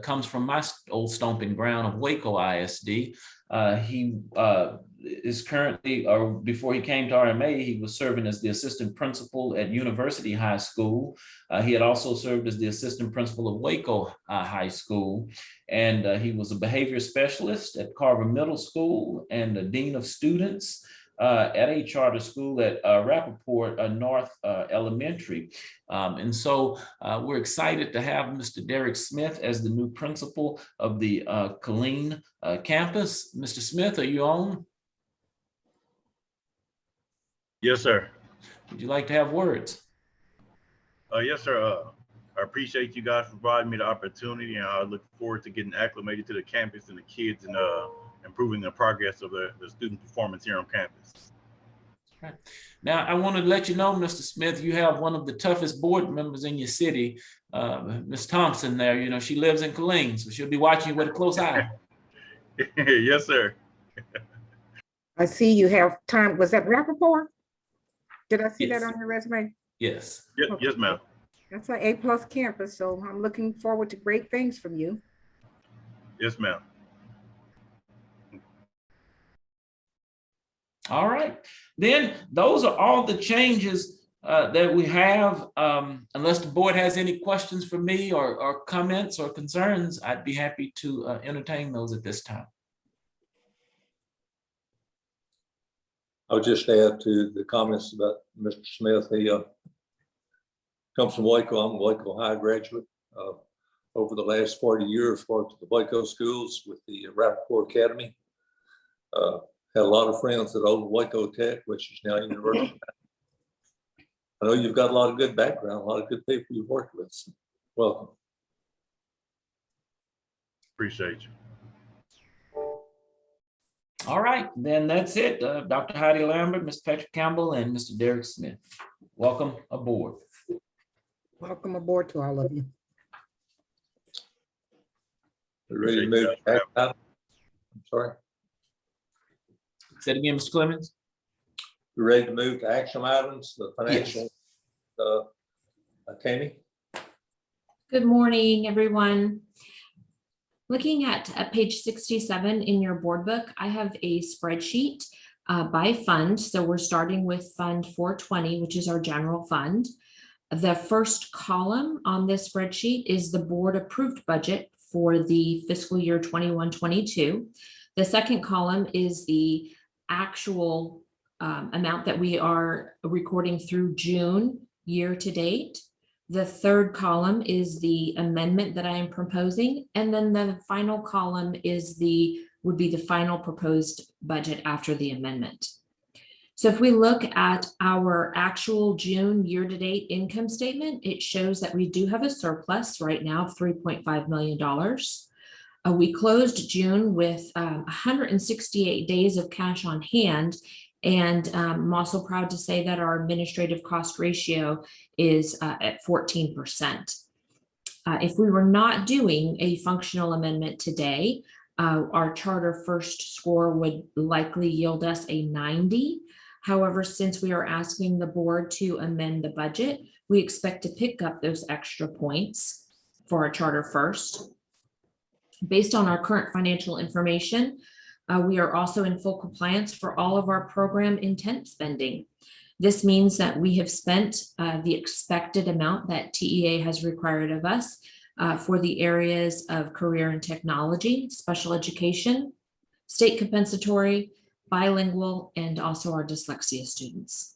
comes from my old stomping ground of Waco ISD. He is currently, or before he came to RMA, he was serving as the assistant principal at University High School. He had also served as the assistant principal of Waco High School. And he was a behavior specialist at Carver Middle School and the dean of students at a charter school at Rappaport North Elementary. And so we're excited to have Mr. Derek Smith as the new principal of the Killeen campus. Mr. Smith, are you on? Yes, sir. Would you like to have words? Yes, sir. I appreciate you guys for providing me the opportunity, and I look forward to getting acclimated to the campus and the kids and improving the progress of the student performance here on campus. Right. Now, I want to let you know, Mr. Smith, you have one of the toughest board members in your city, Ms. Thompson there. You know, she lives in Killeen, so she'll be watching you with a close eye. Yes, sir. I see you have time. Was that Rappaport? Did I see Yes. that on your resume? Yes. Yes, ma'am. That's an A+ campus, so I'm looking forward to great things from you. Yes, ma'am. All right. Then those are all the changes that we have. Unless the board has any questions for me or comments or concerns, I'd be happy to entertain those at this time. I'll just add to the comments about Mr. Smith. He comes from Waco. I'm a Waco High graduate. Over the last 40 years, worked at the Waco schools with the Rappaport Academy. Had a lot of friends at old Waco Tech, which is now University. I know you've got a lot of good background, a lot of good people you've worked with. So welcome. Appreciate you. All right, then that's it. Dr. Heidi Lambert, Mr. Patrick Campbell, and Mr. Derek Smith. Welcome aboard. Welcome aboard to all of you. We're ready to move. I'm sorry. Say it again, Mr. Clemens. We're ready to move to action items, the financial. Tammy? Good morning, everyone. Looking at page 67 in your board book, I have a spreadsheet by fund. So we're starting with Fund 420, which is our general fund. The first column on this spreadsheet is the board approved budget for the fiscal year 21-22. The second column is the actual amount that we are recording through June year to date. The third column is the amendment that I am proposing. And then the final column is would be the final proposed budget after the amendment. So if we look at our actual June year-to-date income statement, it shows that we do have a surplus right now of $3.5 million. We closed June with 168 days of cash on hand. And I'm also proud to say that our administrative cost ratio is at 14%. If we were not doing a functional amendment today, our charter first score would likely yield us a 90. However, since we are asking the board to amend the budget, we expect to pick up those extra points for our charter first. Based on our current financial information, we are also in full compliance for all of our program intent spending. This means that we have spent the expected amount that TEA has required of us for the areas of career and technology, special education, state compensatory, bilingual, and also our dyslexia students.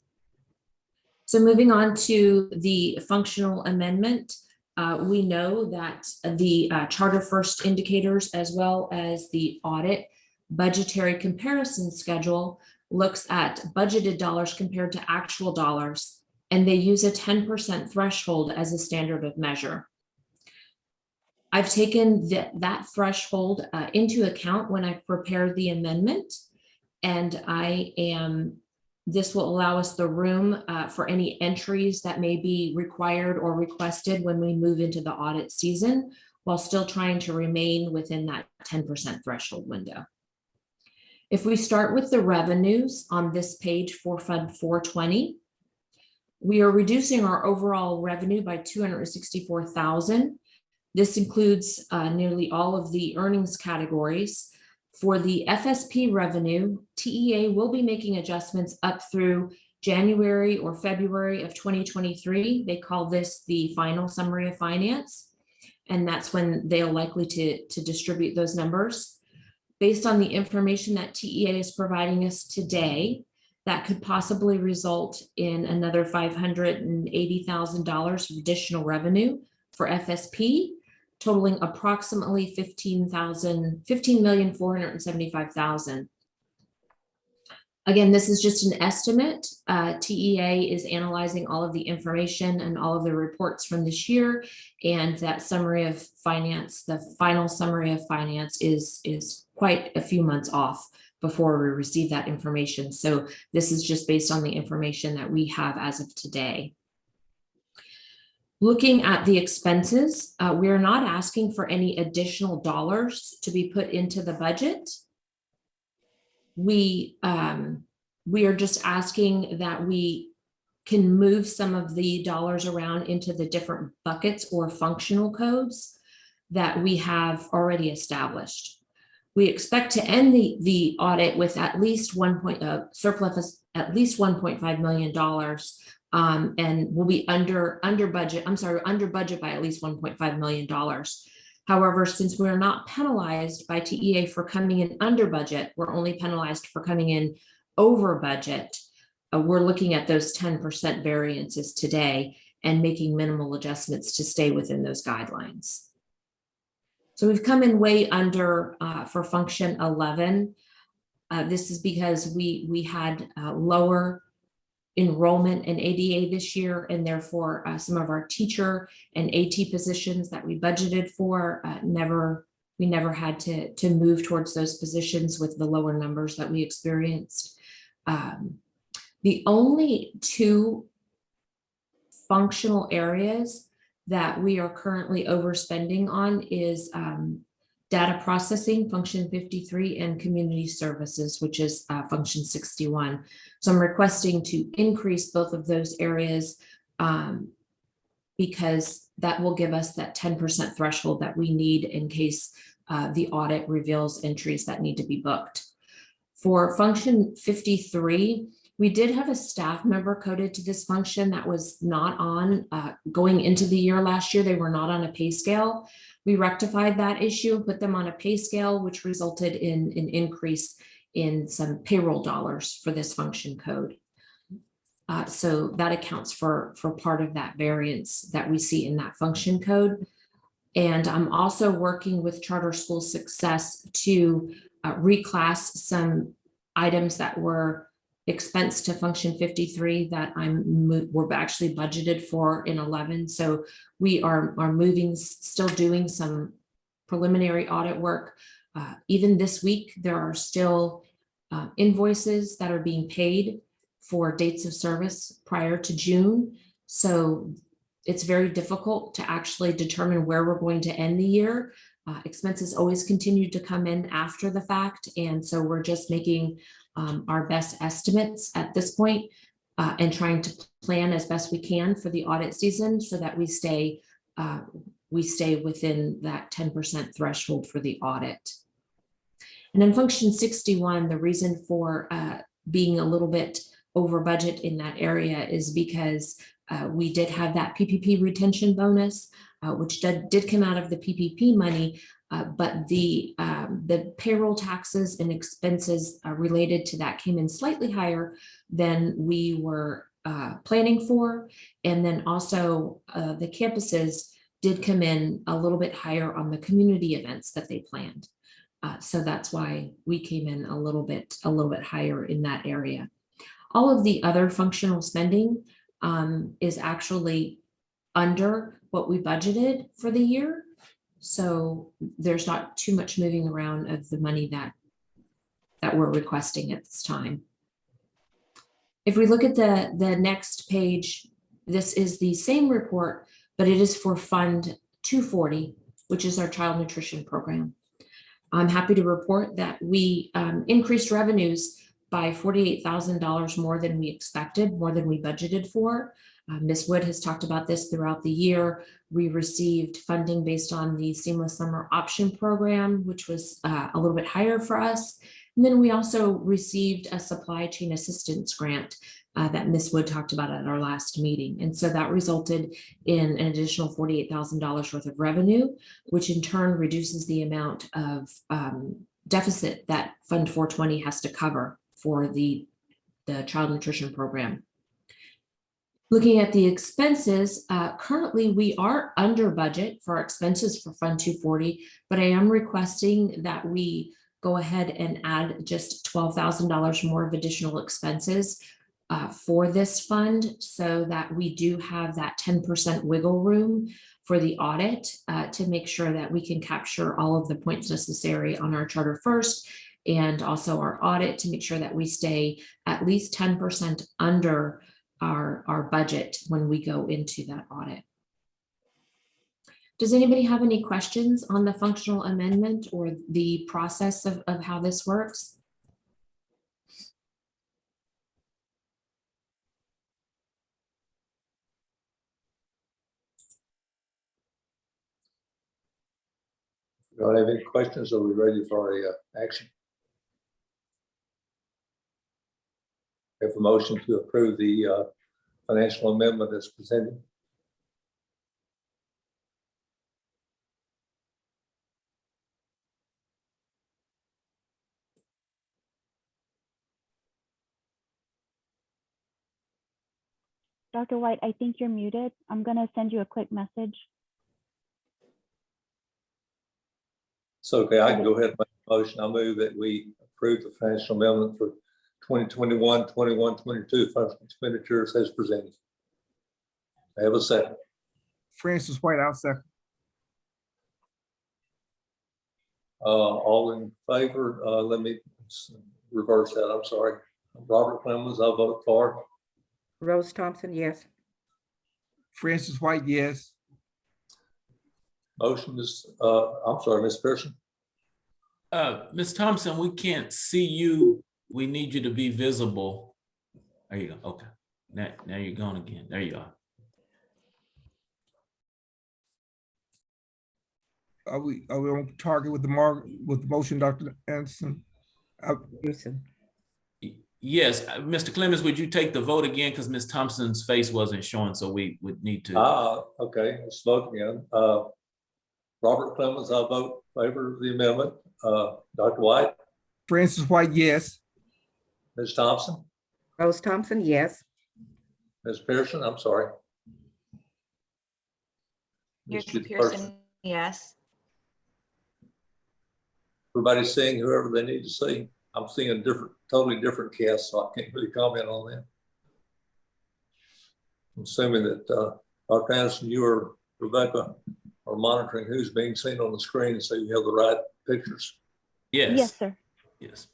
So moving on to the functional amendment, we know that the charter first indicators as well as the audit budgetary comparison schedule looks at budgeted dollars compared to actual dollars, and they use a 10% threshold as a standard of measure. I've taken that threshold into account when I prepared the amendment, and this will allow us the room for any entries that may be required or requested when we move into the audit season, while still trying to remain within that 10% threshold window. If we start with the revenues on this page for Fund 420, we are reducing our overall revenue by $264,000. This includes nearly all of the earnings categories. For the FSP revenue, TEA will be making adjustments up through January or February of 2023. They call this the final summary of finance, and that's when they'll likely to distribute those numbers. Based on the information that TEA is providing us today, that could possibly result in another $580,000 of additional revenue for FSP, totaling approximately $15,475,000. Again, this is just an estimate. TEA is analyzing all of the information and all of the reports from this year, and that summary of finance, the final summary of finance is quite a few months off before we receive that information. So this is just based on the information that we have as of today. Looking at the expenses, we are not asking for any additional dollars to be put into the budget. We are just asking that we can move some of the dollars around into the different buckets or functional codes that we have already established. We expect to end the audit with at least surplus at least $1.5 million, And we'll be under budget by at least $1.5 million. However, since we're not penalized by TEA for coming in under budget, we're only penalized for coming in over budget. We're looking at those 10% variances today and making minimal adjustments to stay within those guidelines. So we've come in way under for function 11. This is because we had lower enrollment in ADA this year, and therefore some of our teacher and AT positions that we budgeted for we never had to move towards those positions with the lower numbers that we experienced. The only two functional areas that we are currently overspending on is data processing, function 53, and community services, which is function 61. So I'm requesting to increase both of those areas because that will give us that 10% threshold that we need in case the audit reveals entries that need to be booked. For function 53, we did have a staff member coded to this function that was not on going into the year last year. They were not on a pay scale. We rectified that issue, put them on a pay scale, which resulted in an increase in some payroll dollars for this function code. So that accounts for part of that variance that we see in that function code. And I'm also working with Charter School Success to reclass some items that were expense to function 53 that we're actually budgeted for in 11. So we are moving, still doing some preliminary audit work. Even this week, there are still invoices that are being paid for dates of service prior to June. So it's very difficult to actually determine where we're going to end the year. Expenses always continue to come in after the fact. And so we're just making our best estimates at this point and trying to plan as best we can for the audit season so that we stay within that 10% threshold for the audit. And then function 61, the reason for being a little bit over budget in that area is because we did have that PPP retention bonus, which did come out of the PPP money, but the payroll taxes and expenses related to that came in slightly higher than we were planning for. And then also the campuses did come in a little bit higher on the community events that they planned. So that's why we came in a little bit higher in that area. All of the other functional spending is actually under what we budgeted for the year. So there's not too much moving around of the money that we're requesting at this time. If we look at the next page, this is the same report, but it is for Fund 240, which is our child nutrition program. I'm happy to report that we increased revenues by $48,000 more than we expected, more than we budgeted for. Ms. Wood has talked about this throughout the year. We received funding based on the Seamless Summer Option Program, which was a little bit higher for us. And then we also received a supply chain assistance grant that Ms. Wood talked about at our last meeting. And so that resulted in an additional $48,000 worth of revenue, which in turn reduces the amount of deficit that Fund 420 has to cover for the child nutrition program. Looking at the expenses, currently we are under budget for our expenses for Fund 240, but I am requesting that we go ahead and add just $12,000 more of additional expenses for this fund so that we do have that 10% wiggle room for the audit to make sure that we can capture all of the points necessary on our Charter First and also our audit to make sure that we stay at least 10% under our budget when we go into that audit. Does anybody have any questions on the functional amendment or the process of how this works? Don't have any questions? Are we ready for a action? Have a motion to approve the financial amendment as presented. Dr. White, I think you're muted. I'm going to send you a quick message. So, okay, I can go ahead and make a motion. I move that we approve the financial amendment for 2021, 21, 22 financial expenditures as presented. I have a second. Francis White, I'll second. All in favor, let me reverse that, I'm sorry. Robert Clemens, I vote for. Rose Thompson, yes. Francis White, yes. Motion is, I'm sorry, Ms. Pearson. Ms. Thompson, we can't see you. We need you to be visible. There you go. Okay. Now you're gone again. There you are. Are we on target with the motion, Dr. Anderson? Pearson. Yes, Mr. Clemens, would you take the vote again? Because Ms. Thompson's face wasn't showing, so we would need to. Okay, let's vote again. Robert Clemens, I vote in favor of the amendment. Dr. White? Francis White, yes. Ms. Thompson? Rose Thompson, yes. Ms. Pearson, I'm sorry. Mr. Pearson, yes. Everybody's seeing whoever they need to see. I'm seeing a totally different cast, so I can't really comment on that. I'm assuming that Dr. Anderson, you or Rebecca are monitoring who's being seen on the screen, so you have the right pictures. Yes. Yes, sir. Yes.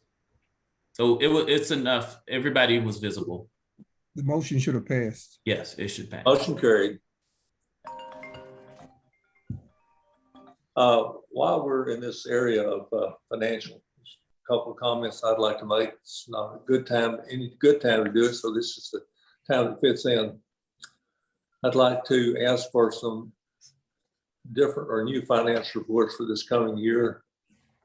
So it's enough. Everybody was visible. The motion should have passed. Yes, it should pass. Motion carried. While we're in this area of financial, a couple of comments I'd like to make. It's not a good time, any good time to do it, so this is the time that fits in. I'd like to ask for some different or new finance reports for this coming year.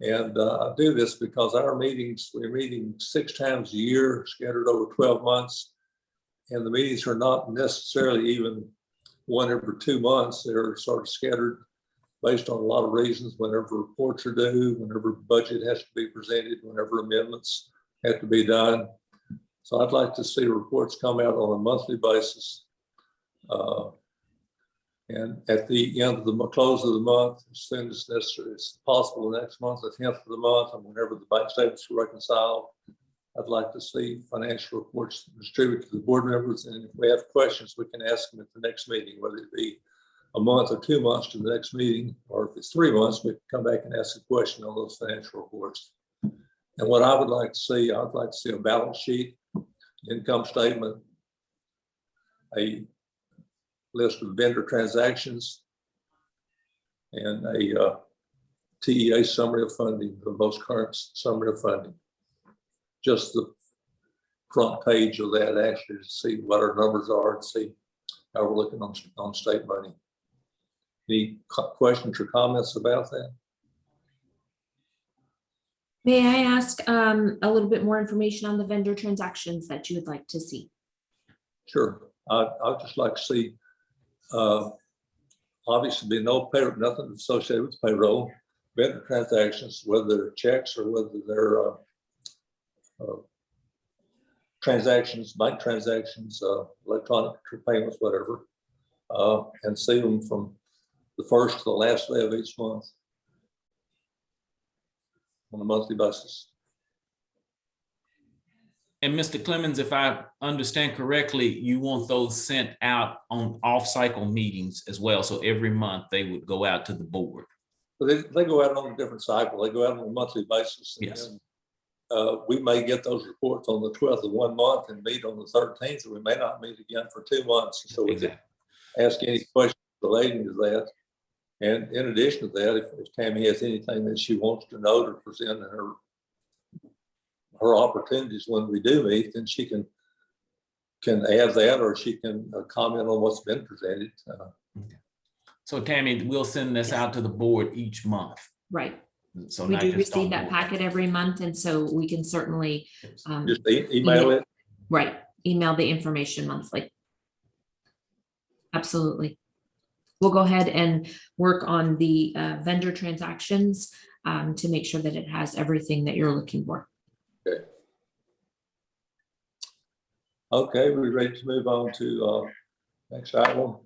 And I do this because our meetings, we're meeting 6 times a year, scattered over 12 months. And the meetings are not necessarily even 1 every 2 months. They're sort of scattered based on a lot of reasons, whenever reports are due, whenever budget has to be presented, whenever amendments have to be done. So I'd like to see reports come out on a monthly basis. And at the end of the close of the month, as soon as necessary, as possible, next month, the 10th of the month, and whenever the bank statements are reconciled, I'd like to see financial reports distributed to the board members. And if we have questions, we can ask them at the next meeting, whether it be a month or 2 months to the next meeting, or if it's 3 months, we can come back and ask a question on those financial reports. And what I would like to see, I'd like to see a balance sheet, income statement, a list of vendor transactions, and a TEA summary of funding, the most current summary of funding. Just the front page of that, actually, to see what our numbers are and see how we're looking on state money. Any questions or comments about that? May I ask a little bit more information on the vendor transactions that you would like to see? Sure. I'd just like to see, obviously, be no payroll, nothing associated with payroll, vendor transactions, whether they're checks or whether they're transactions, bank transactions, electronic payments, whatever, and see them from the first to the last day of each month on a monthly basis. And Mr. Clemens, if I understand correctly, you want those sent out on off-cycle meetings as well. So every month they would go out to the board. But they go out on a different cycle. They go out on a monthly basis. Yes. And, we may get those reports on the 12th of 1 month and meet on the 13th, or we may not meet again for 2 months. So we can ask any questions relating to that. And in addition to that, if Tammy has anything that she wants to note or present in her opportunities when we do meet, then she can add that, or she can comment on what's been presented. So Tammy, we'll send this out to the board each month. Right. So We not do just on receive that board. packet every month, and so we can certainly Just email it. right, email the information monthly. Absolutely. We'll go ahead and work on the vendor transactions to make sure that it has everything that you're looking for. Okay, we're ready to move on to next item,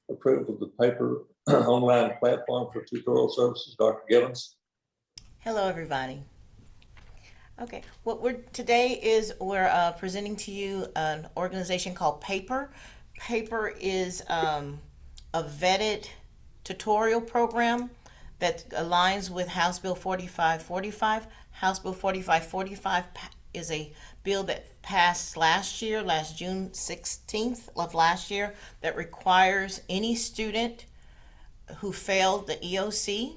approval of the paper online platform for tutorial services. Dr. Givens. Hello, everybody. Okay, what today is we're presenting to you an organization called Paper. Paper is a vetted tutorial program that aligns with House Bill 4545. House Bill 4545 is a bill that passed last June 16th of last year, that requires any student who failed the EOC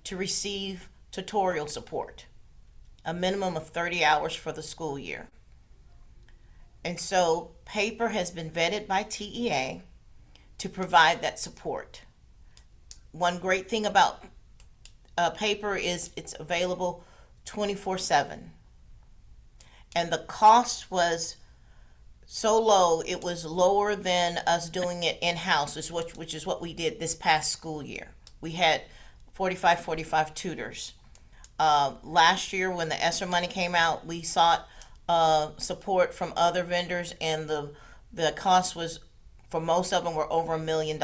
to receive tutorial support, a minimum of 30 hours for the school year. And so Paper has been vetted by TEA to provide that support. One great thing about Paper is it's available 24/7. And the cost was so low, it was lower than us doing it in-house, which is what we did this past school year. We had 45 tutors. Last year, when the ESSER money came out, we sought support from other vendors, and the cost was, for most of them, were over $1 million.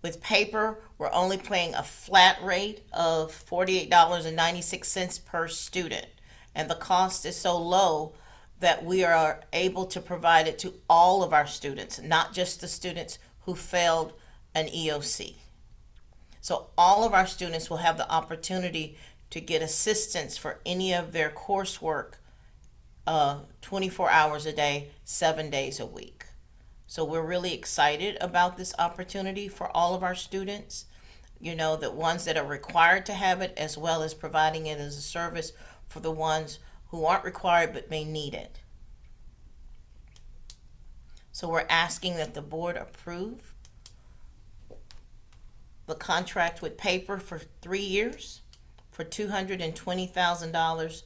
With Paper, we're only paying a flat rate of $48.96 per student. And the cost is so low that we are able to provide it to all of our students, not just the students who failed an EOC. So all of our students will have the opportunity to get assistance for any of their coursework 24 hours a day, 7 days a week. So we're really excited about this opportunity for all of our students, you know, the ones that are required to have it, as well as providing it as a service for the ones who aren't required but may need it. So we're asking that the board approve the contract with Paper for 3 years for $220,000.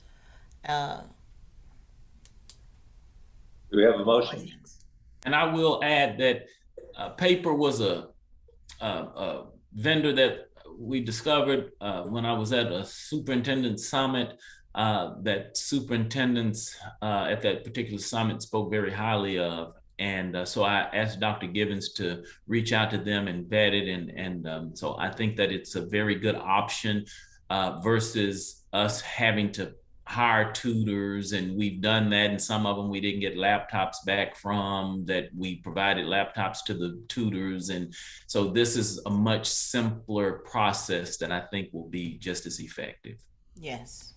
Do we have a motion? And I will add that Paper was a vendor that we discovered when I was at a superintendent summit. That superintendents at that particular summit spoke very highly of. And so I asked Dr. Givens to reach out to them and vet it. And so I think that it's a very good option versus us having to hire tutors. And we've done that. And some of them we didn't get laptops back from, that we provided laptops to the tutors. And so this is a much simpler process that I think will be just as effective. Yes.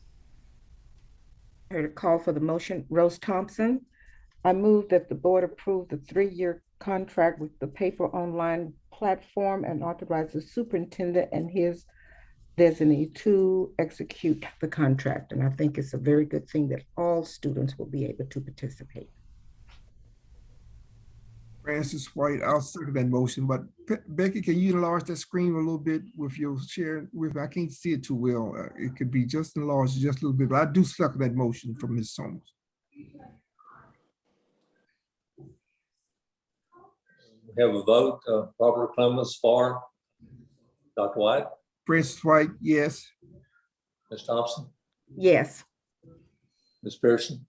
Heard a call for the motion. Rose Thompson. I move that the board approve the 3-year contract with the Paper online platform and authorize the superintendent and his designee to execute the contract. And I think it's a very good thing that all students will be able to participate. Francis White, I'll second that motion, but Becky, can you enlarge that screen a little bit with your share? I can't see it too well. It could be just enlarged just a little bit, but I do second that motion from Ms. Somers. We have a vote. Robert Clemens for. Dr. White. Francis White, yes. Ms. Thompson. Yes. Ms. Pearson.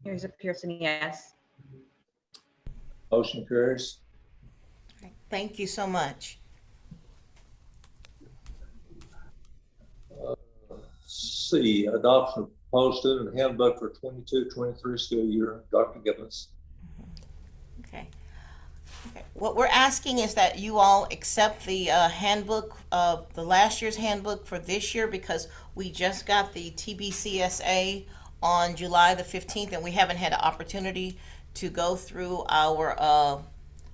Here's a Pearson, yes. Motion carries. Thank you so much. C, adoption of proposed student handbook for 22-23 school year. Dr. Givens. Okay. What we're asking is that you all accept the handbook of the last year's handbook for this year, because we just got the TBCSA on July the 15th, and we haven't had an opportunity to go through our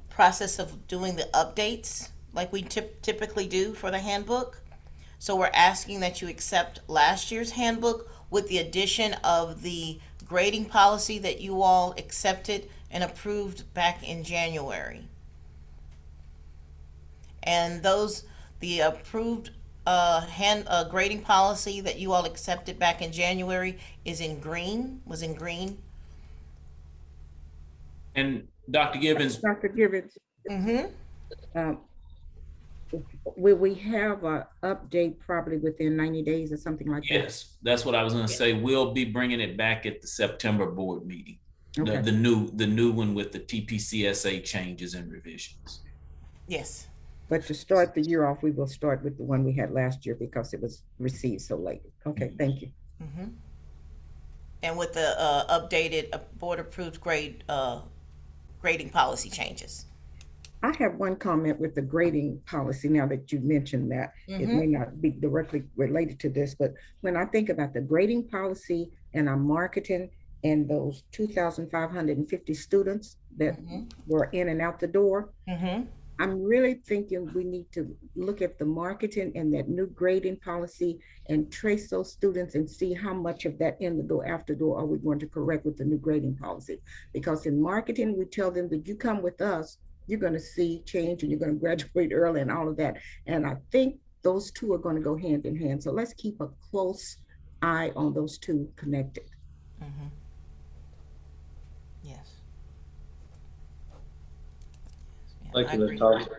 process of doing the updates like we typically do for the handbook. So we're asking that you accept last year's handbook with the addition of the grading policy that you all accepted and approved back in January. And the approved grading policy that you all accepted back in January was in green. And Dr. Gibbons, Dr. Givens, Mm-hmm. will we have a update probably within 90 days or something like that? yes, that's what I was gonna say. We'll be bringing it back at the September board meeting. Okay. The new one with the TPCSA changes and revisions. Yes. But to start the year off, we will start with the one we had last year because it was received so late. Okay, thank you. Mm-hmm. And with the updated board-approved grading policy changes. I have one comment with the grading policy now that you mentioned that. It may not be directly related to this, but when I think about the grading policy and our marketing and those 2,550 students that were in and out the door, I'm really thinking we need to look at the marketing and that new grading policy and trace those students and see how much of that in the door, after door are we going to correct with the new grading policy. Because in marketing, we tell them that you come with us, you're going to see change and you're going to graduate early and all of that. And I think those two are going to go hand in hand. So let's keep a close eye on those two connected. Yes. Thank I you, agree. Ms. Thompson.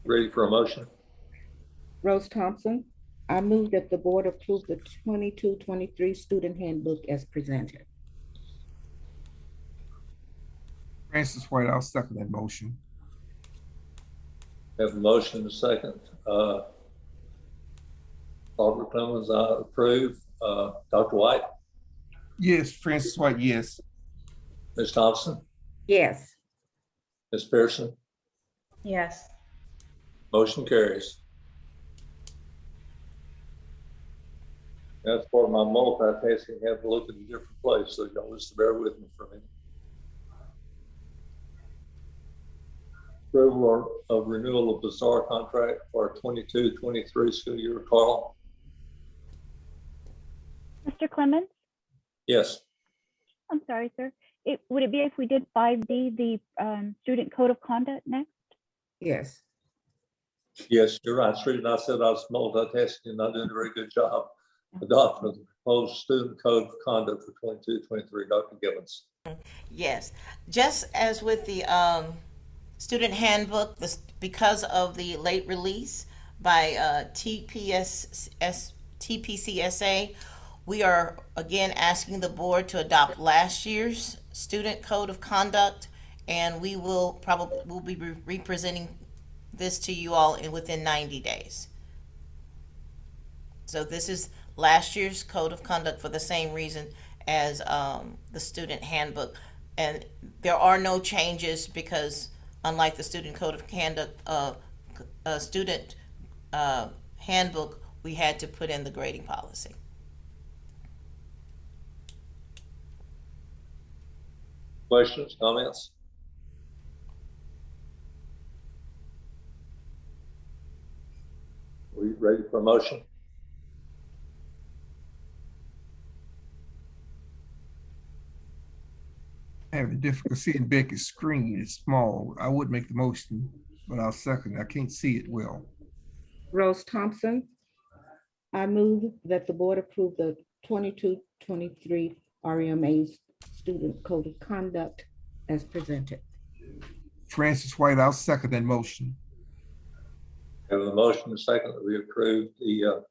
Ready for a motion? Rose Thompson, I move that the board approve the 22-23 student handbook as presented. Francis White, I'll second that motion. Have a motion and a second. Robert Clemens, I approve. Dr. White, Yes, Francis White, yes. Ms. Thompson, Yes. Ms. Pearson, Yes. motion carries. That's part of my multitasking, have to look at a different place, so y'all just bear with me for a minute. Approval of renewal of Bazaar contract for our 22-23 school year. Carl? Mr. Clemens, Yes. I'm sorry, sir. Would it be if we did 5D, the student code of conduct next? Yes. Yes, you're right. Street, and I said I was multitasking, not doing a very good job. Adoption of the proposed student code of conduct for 22-23. Dr. Gibbons. Yes, just as with the student handbook, because of the late release by TPCSA, we are again asking the board to adopt last year's student code of conduct, and we'll be representing this to you all within 90 days. So this is last year's code of conduct for the same reason as the student handbook. And there are no changes because unlike the student code of conduct, student handbook, we had to put in the grading policy. Questions, comments? We ready for a motion? I have a difficulty seeing Becky's screen. It's small. I would make the motion, but I'll second it. I can't see it well. Rose Thompson, I move that the board approve the 22-23 REMA's student code of conduct as presented. Francis White, I'll second that motion. Have a motion and a second that we approve the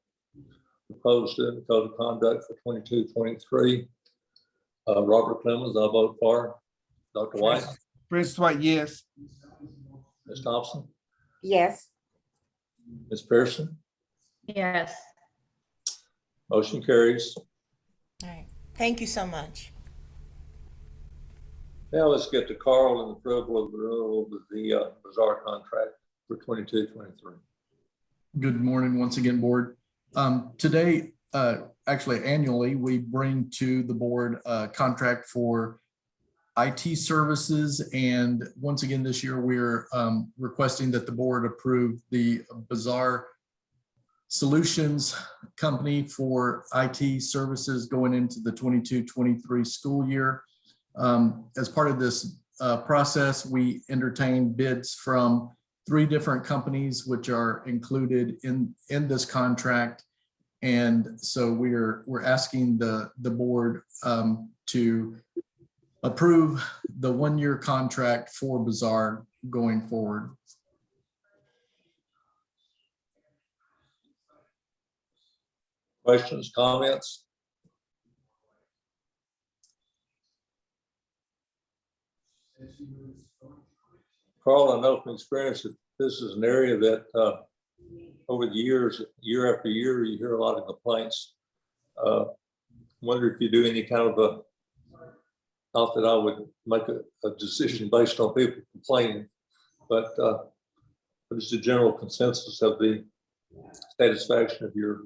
proposed student code of conduct for 22-23. Robert Clemens, I vote for. Dr. White? Francis White, yes. Ms. Thompson? Yes. Ms. Pearson? Yes. Motion carries. All right, thank you so much. Now let's get to Carl and approval of the renewal of the Bazaar contract for 22-23. Good morning once again, board. Today, actually annually, we bring to the board a contract for IT services. And once again, this year, we're requesting that the board approve the Bazaar Solutions company for IT services going into the 22-23 school year. As part of this process, we entertained bids from 3 different companies, which are included in this contract. And so we're asking the board to approve the 1-year contract for Bazaar going forward. Questions, comments? Carl, I know from experience that this is an area that over the years, year after year, you hear a lot of complaints. Wonder if you do any kind of a, not that I would make a decision based on people complaining, but what is the general consensus of the satisfaction of your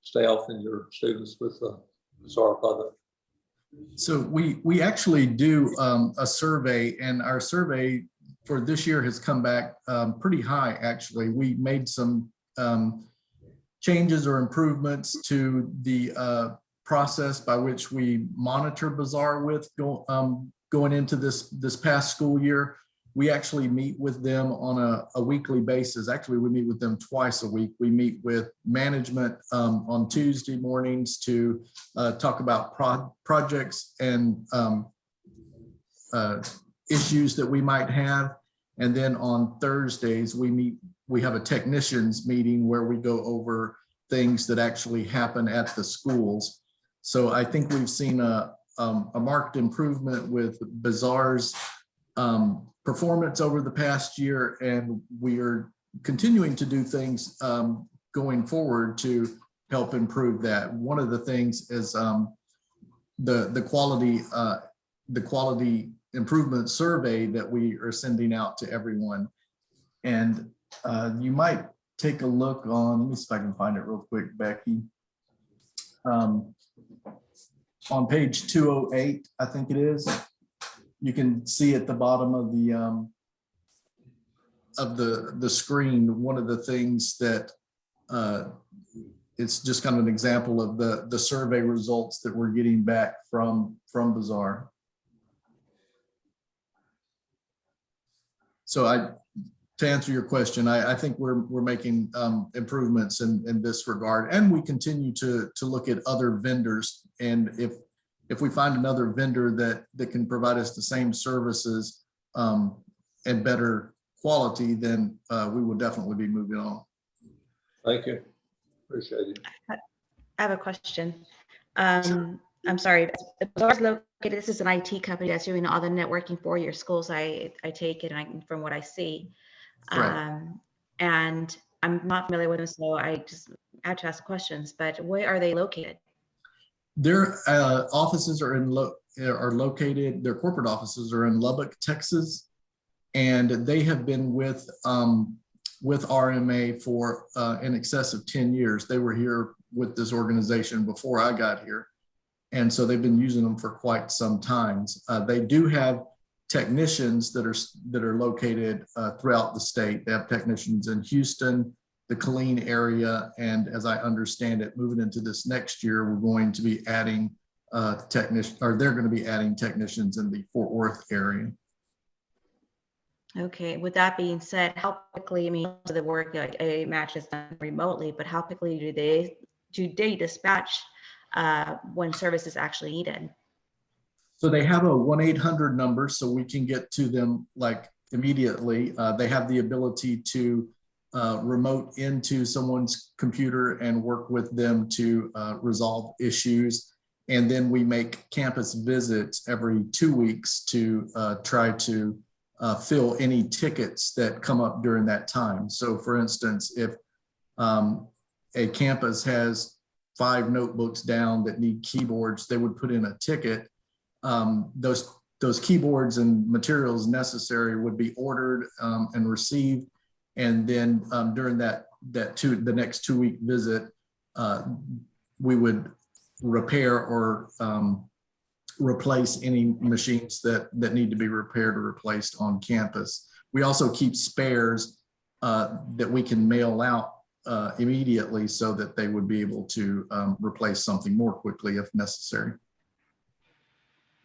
staff and your students with the Bazaar product? So we actually do a survey, and our survey for this year has come back pretty high, actually. We made some changes or improvements to the process by which we monitor Bazaar with going into this past school year. We actually meet with them on a weekly basis. Actually, we meet with them twice a week. We meet with management on Tuesday mornings to talk about projects and issues that we might have. And then on Thursdays, we have a technicians meeting where we go over things that actually happen at the schools. So I think we've seen a marked improvement with Bazaar's performance over the past year, and we are continuing to do things going forward to help improve that. One of the things is the quality improvement survey that we are sending out to everyone. And you might take a look on, let me see if I can find it real quick, Becky. On page 208, I think it is. You can see at the bottom of the screen, one of the things that it's just kind of an example of the survey results that we're getting back from Bazaar. So to answer your question, I think we're making improvements in this regard, and we continue to look at other vendors. And if we find another vendor that can provide us the same services and better quality, then we will definitely be moving on. Thank you. Appreciate it. I have a question. I'm sorry. Bazaar's located, this is an IT company that's doing all the networking for your schools. I take it from what I see. And I'm not familiar with them, so I just have to ask questions, but where are they located? Their offices are located, their corporate offices are in Lubbock, Texas, and they have been with RMA for in excess of 10 years. They were here with this organization before I got here, and so they've been using them for quite some time. They do have technicians that are located throughout the state. They have technicians in Houston, the Killeen area, and as I understand it, moving into this next year, we're going to be adding they're going to be adding technicians in the Fort Worth area. Okay, with that being said, how quickly, I mean, the work a match is done remotely, but how quickly do they dispatch when service is actually needed? So they have a 1-800 number, so we can get to them like immediately. They have the ability to remote into someone's computer and work with them to resolve issues. And then we make campus visits every 2 weeks to try to fill any tickets that come up during that time. So for instance, if a campus has 5 notebooks down that need keyboards, they would put in a ticket. Those keyboards and materials necessary would be ordered and received. And then during the next 2 week visit, we would repair or replace any machines that need to be repaired or replaced on campus. We also keep spares that we can mail out immediately so that they would be able to replace something more quickly if necessary.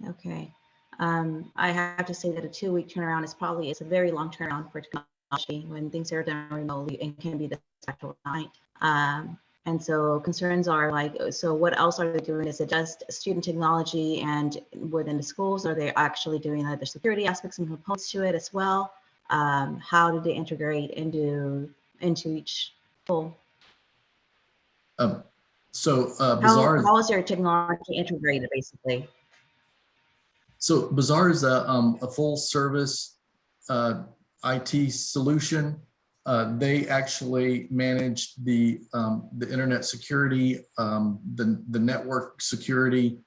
Okay. I have to say that a 2 week turnaround is a very long turnaround for technology when things are done remotely and can be dispatched overnight. And so concerns are like, so what else are they doing? Is it just student technology and within the schools? Are they actually doing the security aspects and components to it as well? How do they integrate into each school? Bazaar. How is your technology integrated, basically? So Bazaar is a full service IT solution. They actually manage the internet security, the network security,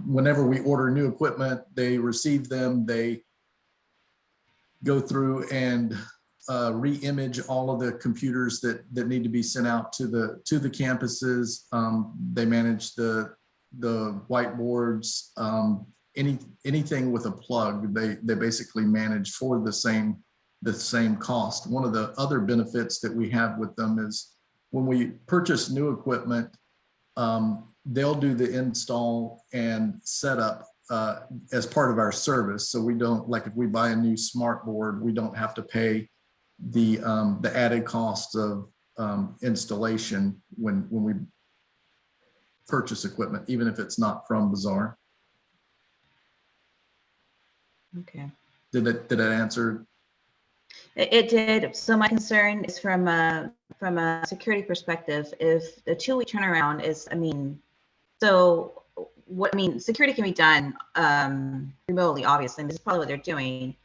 whenever we order new equipment, they receive them, they go through and re-image all of the computers that need to be sent out to the campuses. They manage the whiteboards, anything with a plug. They basically manage for the same cost. One of the other benefits that we have with them is when we purchase new equipment, they'll do the install and setup as part of our service. So we don't, like if we buy a new smart board, we don't have to pay the added cost of installation when we purchase equipment, even if it's not from Bazaar. Okay. Did that answer? It did. So my concern is from a security perspective. If the 2-week turnaround is, security can be done remotely, obviously, and this is probably what they're doing.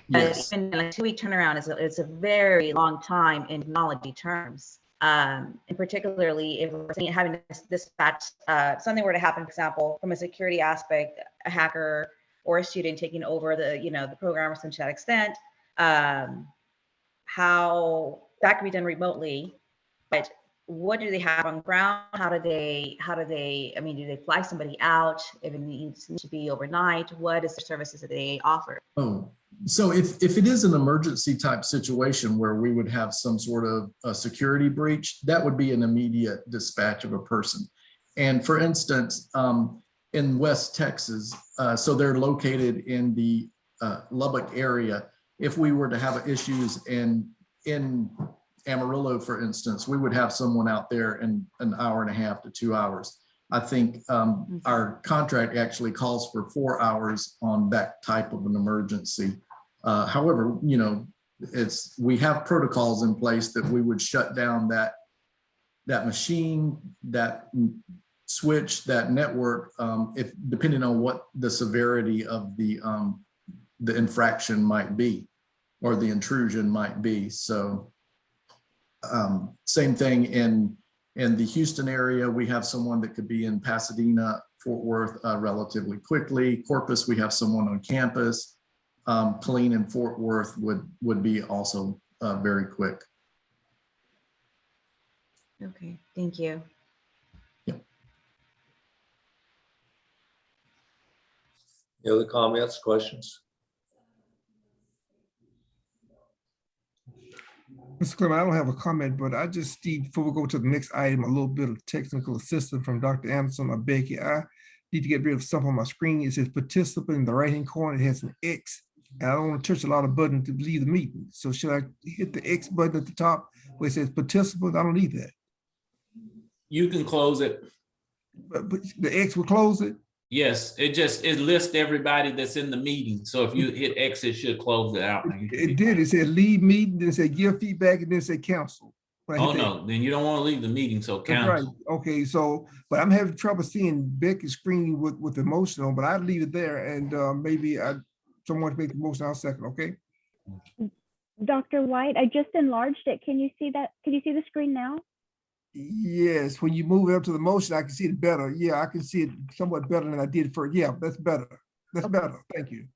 Yes. But even a 2-week turnaround is a very long time in technology terms. And particularly if we're having to dispatch something were to happen, for example, from a security aspect, a hacker or a student taking over the program to that extent, how that can be done remotely. But what do they have on ground? How do they, do they fly somebody out if it needs to be overnight? What is the services that they offer? Oh, so if it is an emergency type situation where we would have some sort of a security breach, that would be an immediate dispatch of a person. And for instance, in West Texas, so they're located in the Lubbock area. If we were to have issues in Amarillo, for instance, we would have someone out there in an hour and a half to 2 hours. I think our contract actually calls for 4 hours on that type of an emergency. However, we have protocols in place that we would shut down that machine, that switch, that network, if depending on what the severity of the infraction might be or the intrusion might be. So same thing in the Houston area, we have someone that could be in Pasadena, Fort Worth relatively quickly. Corpus, we have someone on campus. Killeen and Fort Worth would be also very quick. Okay, thank you. Any other comments, questions? Mr. Clement, I don't have a comment, but I just need, before we go to the next item, a little bit of technical assistance from Dr. Anderson or Becky. I need to get rid of something on my screen. It says participant in the right-hand corner. It has an X. And I don't want to touch a lot of buttons to leave the meeting. So should I hit the X button at the top where it says participant? I don't need that. You can close it. But the X will close it? Yes, it lists everybody that's in the meeting. So if you hit X, it should close it out. It did. It said leave meeting, then it said give feedback, and then it said cancel. Oh, no, then you don't want to leave the meeting, so cancel. That's right. Okay, so, but I'm having trouble seeing Becky's screen with the motion on, but I'd leave it there and maybe someone make the motion, I'll second, okay? Dr. White, I just enlarged it. Can you see that? Can you see the screen now? Yes, when you move it up to the motion, I can see it better. Yeah, I can see it somewhat better than I did for, yeah, that's better. That's better, thank you.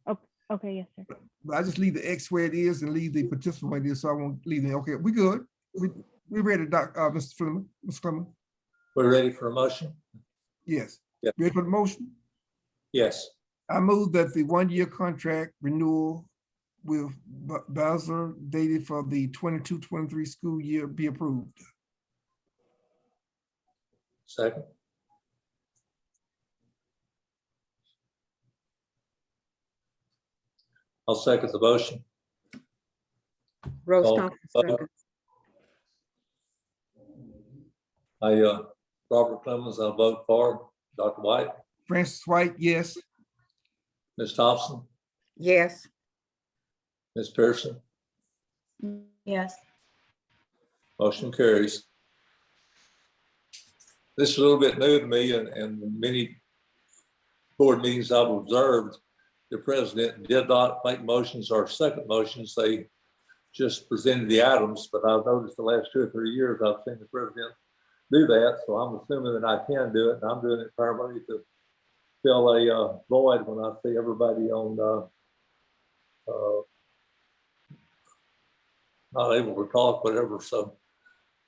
Okay, yes, sir. But I just leave the X where it is and leave the participant where it is, so I won't leave it. Okay, we good. We ready, Mr. Fleming, Mr. Clement? We're ready for a motion? Yes. Yeah. Ready for the motion? Yes. I move that the one-year contract renewal with Bazaar dated for the 22-23 school year be approved. Second. I'll second the motion. Rose Call Thompson, for vote. second. Robert Clemens, I vote for. Dr. White, Francis White, yes. Ms. Thompson, Yes. Ms. Pearson, Yes. motion carries. This is a little bit new to me, and many board meetings I've observed, the president did not make motions or second motions. They just presented the items, but I've noticed the last 2 or 3 years, I've seen the president do that. So I'm assuming that I can do it, and I'm doing it primarily to fill a void when I see everybody on not able to talk, whatever. So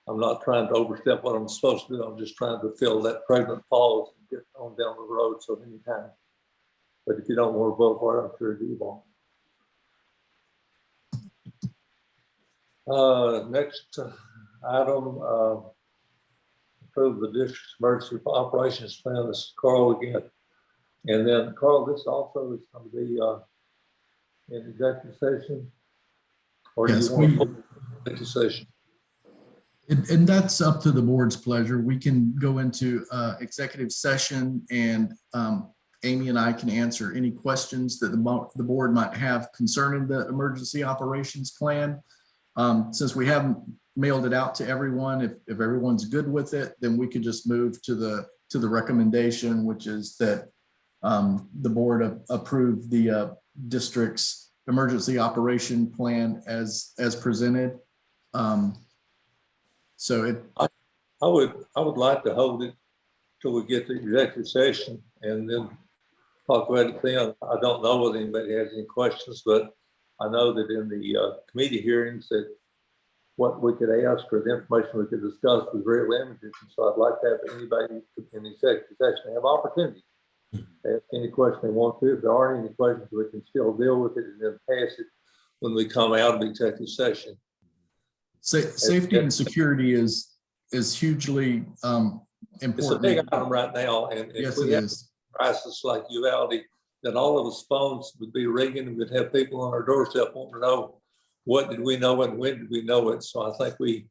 I'm not trying to overstep what I'm supposed to do. I'm just trying to fill that pregnant pause and get on down the road. So anytime. But if you don't want to vote for it, I'm sure you won't. Next item, approve the district's emergency operations plan. This is Carl again. And then Carl, this also is going to be in executive session. Or do Yes, you want to executive session? And that's up to the board's pleasure. We can go into executive session, and Amy and I can answer any questions that the board might have concerning the emergency operations plan. Since we haven't mailed it out to everyone, if everyone's good with it, then we could just move to the recommendation, which is that the board approve the district's emergency operation plan as presented. So I would like to hold it till we get to executive session and then talk about it then. I don't know whether anybody has any questions, but I know that in the committee hearings that what we could ask or the information we could discuss was very limited. And so I'd like to have anybody in the executive session have opportunity to ask any question they want to. If there aren't any questions, we can still deal with it and then pass it when we come out of the executive session. safety and security is hugely important. It's a big item right now, and if Yes, we it have is. a crisis like Uvalde, then all of us phones would be ringing, and we'd have people on our doorstep wanting to know what did we know and when did we know it. So I think we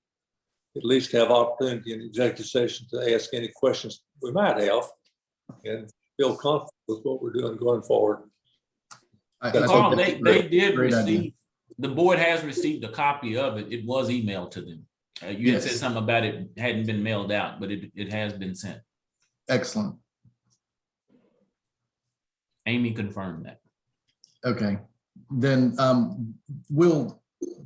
at least have opportunity in executive session to ask any questions we might have and feel comfortable with what we're doing going forward. Carl, they did great idea. receive, the board has received a copy of it. It was emailed to them. You had said Yes. something about it hadn't been mailed out, but it has been sent. Excellent. Amy confirmed that. Okay, then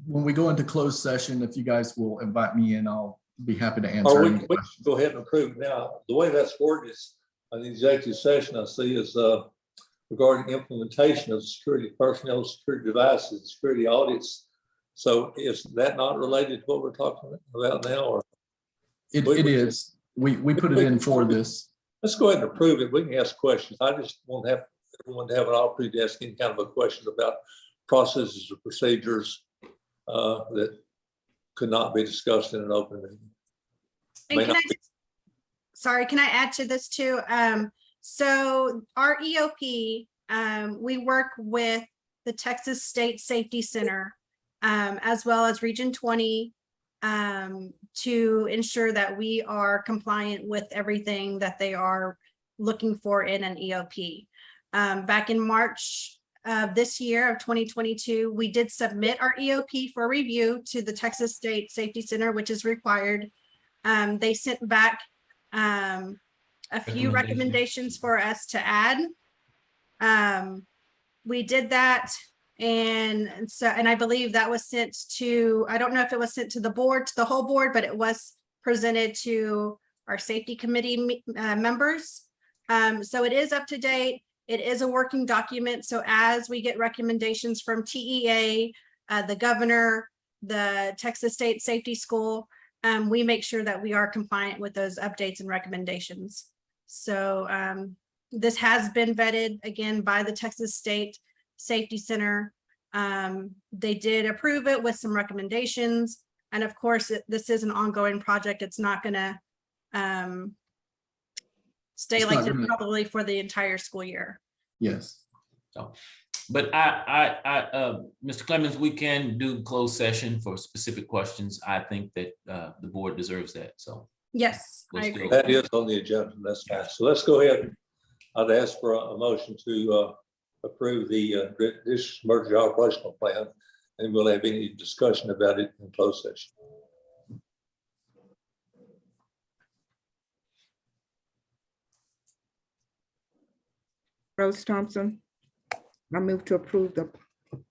when we go into closed session, if you guys will invite me in, I'll be happy to answer Or we any can questions. go ahead and approve it now. The way that's worded is, on the executive session I see is regarding implementation of security personnel, security devices, security audits. So is that not related to what we're talking about now? Or It is. We put it in for this. let's go ahead and approve it. We can ask questions. I just want to have everyone to have an opportunity to ask any kind of a question about processes or procedures that could not be discussed in an open meeting. And May can not I, sorry, can I add to this too? So our EOP, we work with the Texas State Safety Center, as well as Region 20, to ensure that we are compliant with everything that they are looking for in an EOP. Back in March of this year of 2022, we did submit our EOP for review to the Texas State Safety Center, which is required. They sent back a few recommendations for us to add. We did that, and I believe that was sent to, I don't know if it was sent to the board, to the whole board, but it was presented to our safety committee members. So it is up to date. It is a working document. So as we get recommendations from TEA, the governor, the Texas State Safety School, we make sure that we are compliant with those updates and recommendations. So this has been vetted again by the Texas State Safety Center. They did approve it with some recommendations. And of course, this is an ongoing project. It's not gonna stay It's like not this gonna- probably for the entire school year. Yes. So But Mr. Clemens, we can do closed session for specific questions. I think that the board deserves that, so. Yes, I let's agree. do it. That is on the agenda, that's fine. So let's go ahead. I'd ask for a motion to approve the this emergency operational plan, and we'll have any discussion about it in closed session. Rose Thompson. I move to approve the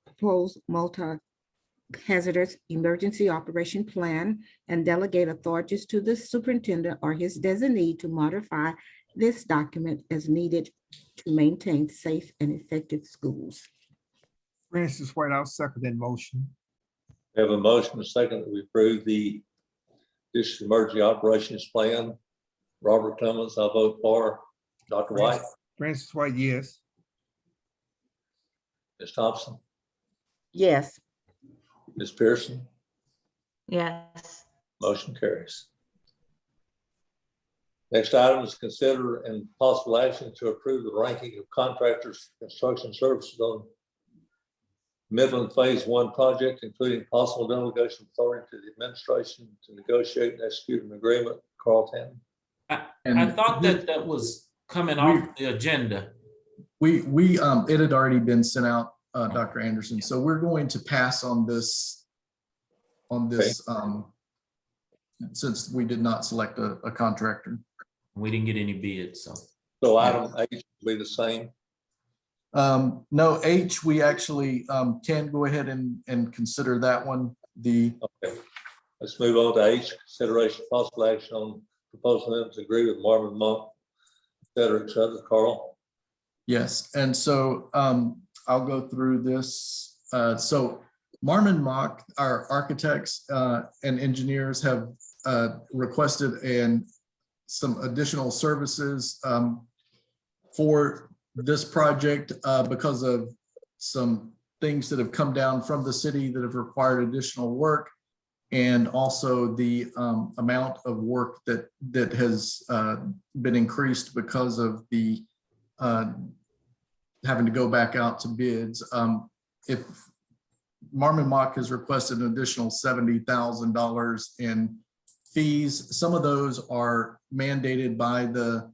proposed multi-hazardous emergency operation plan and delegate authorities to the superintendent or his designee to modify this document as needed to maintain safe and effective schools. Francis White, I'll second that motion. We have a motion, a second, that we approve the district emergency operations plan. Robert Clemens, I vote for. Dr. White, Francis White, yes. Ms. Thompson, Yes. Ms. Pearson, Yes. motion carries. Next item is consider and possible action to approve the ranking of contractors, construction services on Midland Phase 1 project, including possible delegation authority to the administration to negotiate and execute an agreement. Carl Tanner. I thought that was coming off the agenda. It had already been sent out, Dr. Anderson. So we're going to pass on this, since we did not select a contractor. We didn't get any bids, so. So item H will be the same. No, H, we actually can go ahead and consider that one. Okay, let's move on to H, consideration of possible action on proposal them to agree with Marvin Monk, et cetera. Carl. Yes, and so I'll go through this. So Marmon Mock, our architects and engineers have requested some additional services for this project because of some things that have come down from the city that have required additional work, and also the amount of work that has been increased because of the having to go back out to bids. If Marmon Mock has requested an additional $70,000 in fees, some of those are mandated by the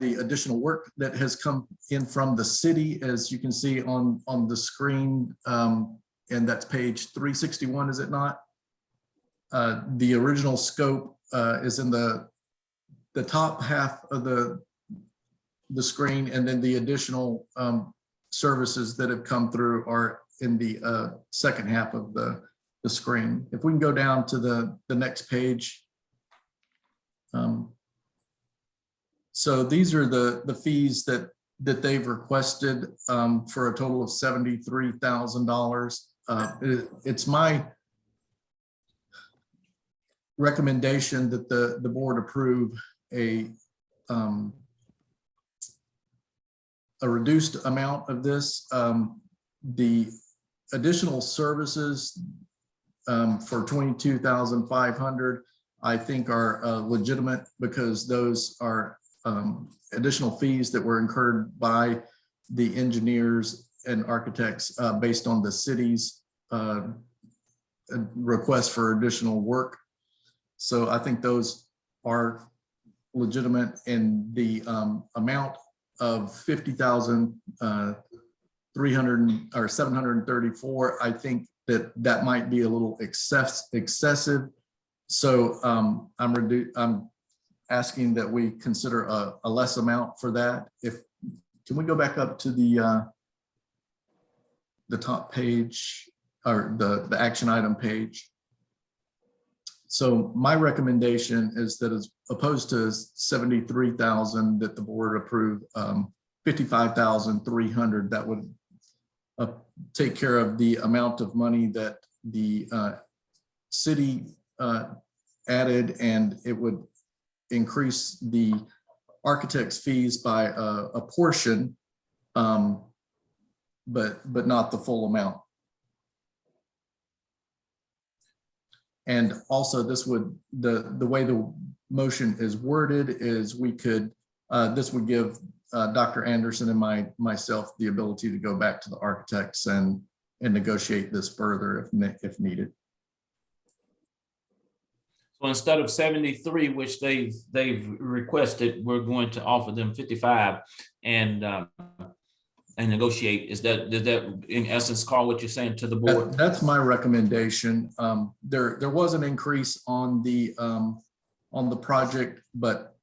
additional work that has come in from the city, as you can see on the screen, and that's page 361, is it not? The original scope is in the top half of the screen, and then the additional services that have come through are in the second half of the screen. If we can go down to the next page. So these are the fees that they've requested for a total of $73,000. It's my recommendation that the board approve a reduced amount of this. The additional services for $22,500, I think are legitimate, because those are additional fees that were incurred by the engineers and architects based on the city's request for additional work. So I think those are legitimate, and the amount of $50,300 or $734, I think that might be a little excessive. So I'm asking that we consider a less amount for that. Can we go back up to the top page, or the action item page? So my recommendation is that, as opposed to 73,000, that the board approve 55,300. That would take care of the amount of money that the city added, and it would increase the architect's fees by a portion, but not the full amount. And also, this would, the way the motion is worded is we could this would give Dr. Anderson and myself the ability to go back to the architects and negotiate this further if needed. So instead of 73, which they've requested, we're going to offer them 55 and negotiate. Does that in essence, Carl, what you're saying to the board? That's my recommendation. There was an increase on the project, but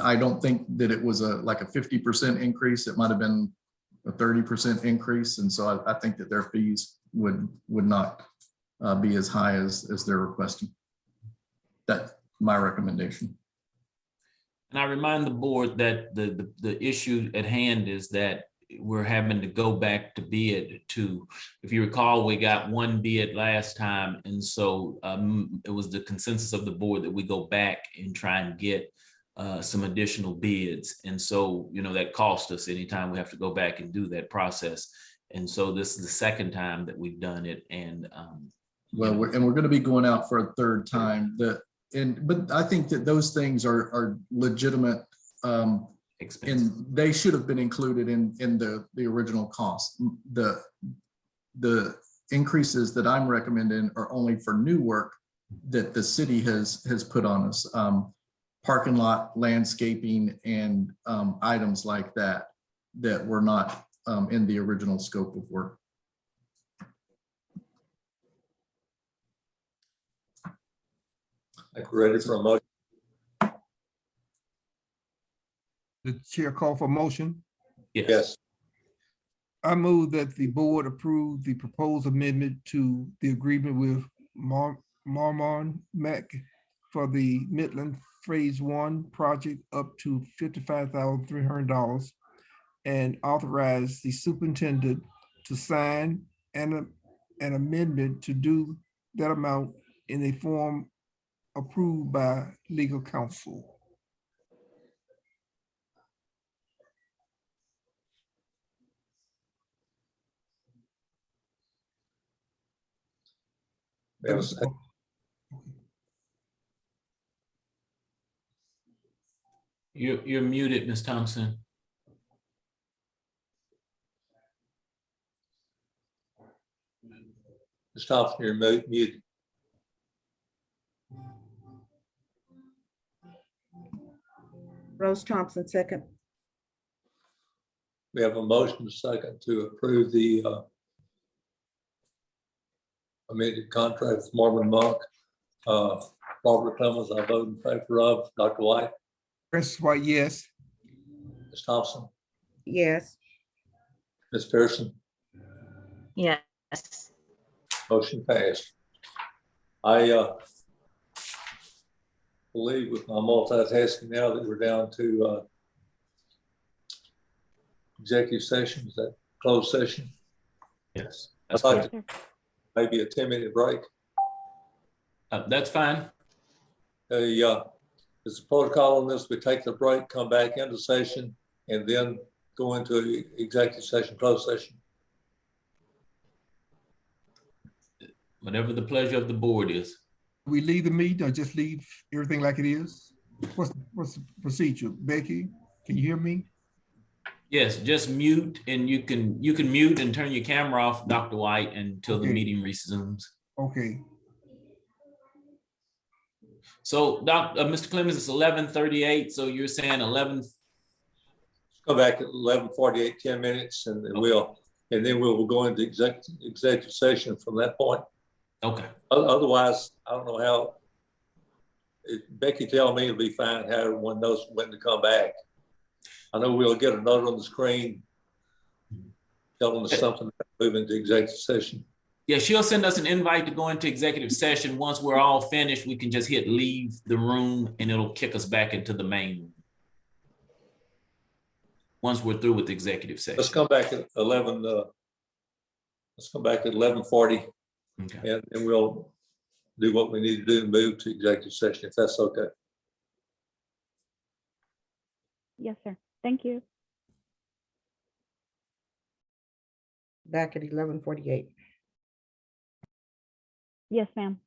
I don't think that it was like a 50% increase. It might have been a 30% increase. And so I think that their fees would not be as high as they're requesting. That's my recommendation. And I remind the board that the issue at hand is that we're having to go back to bid to, if you recall, we got one bid last time. And so it was the consensus of the board that we go back and try and get some additional bids. And so, that cost us anytime we have to go back and do that process. And so this is the second time that we've done it. And we're going to be going out for a third time. But I think that those things are legitimate, and they should have been included in the original cost. The increases that I'm recommending are only for new work that the city has put on us. Parking lot, landscaping, and items like that were not in the original scope of work. I think we're ready for a motion. The chair call for motion. Yes. I move that the board approve the proposed amendment to the agreement with Marmon Mac for the Midland Phase 1 project up to $55,300 and authorize the superintendent to sign an amendment to do that amount in a form approved by legal counsel. You're muted, Ms. Thompson. Ms. Thompson, you're muted. Rose Thompson, second. We have a motion second to approve the amended contract with Marvin Monk. Barbara Clemens, I vote in favor of. Dr. White? Francis White, yes. Ms. Thompson? Yes. Ms. Pearson? Yes. Motion passed. I believe with my multitasking now that we're down to executive session. Is that closed session? Yes. I'd like to maybe a 10-minute break. That's fine. There's a protocol on this. We take the break, come back into session, and then go into executive session, closed session. Whatever the pleasure of the board is. We leave the meeting or just leave everything like it is? What's the procedure? Becky, can you hear me? Yes, just mute, and you can mute and turn your camera off, Dr. White, until the meeting resumes. Okay. So, Mr. Clemens, it's 11:38. So you're saying 11. Come back at 11:48, 10 minutes, and then we'll go into executive session from that point. Okay. Otherwise, I don't know how. If Becky tell me it'll be fine. How everyone knows when to come back. I know we'll get a note on the screen telling us something about moving to executive session. Yeah, she'll send us an invite to go into executive session. Once we're all finished, we can just hit leave the room and it'll kick us back into the main room. Once we're through with the executive session. Let's come back at 11. Let's come back at 11:40. Okay. And we'll do what we need to do and move to executive session, if that's okay. Yes, sir. Thank you. Back at 11:48. Yes, ma'am.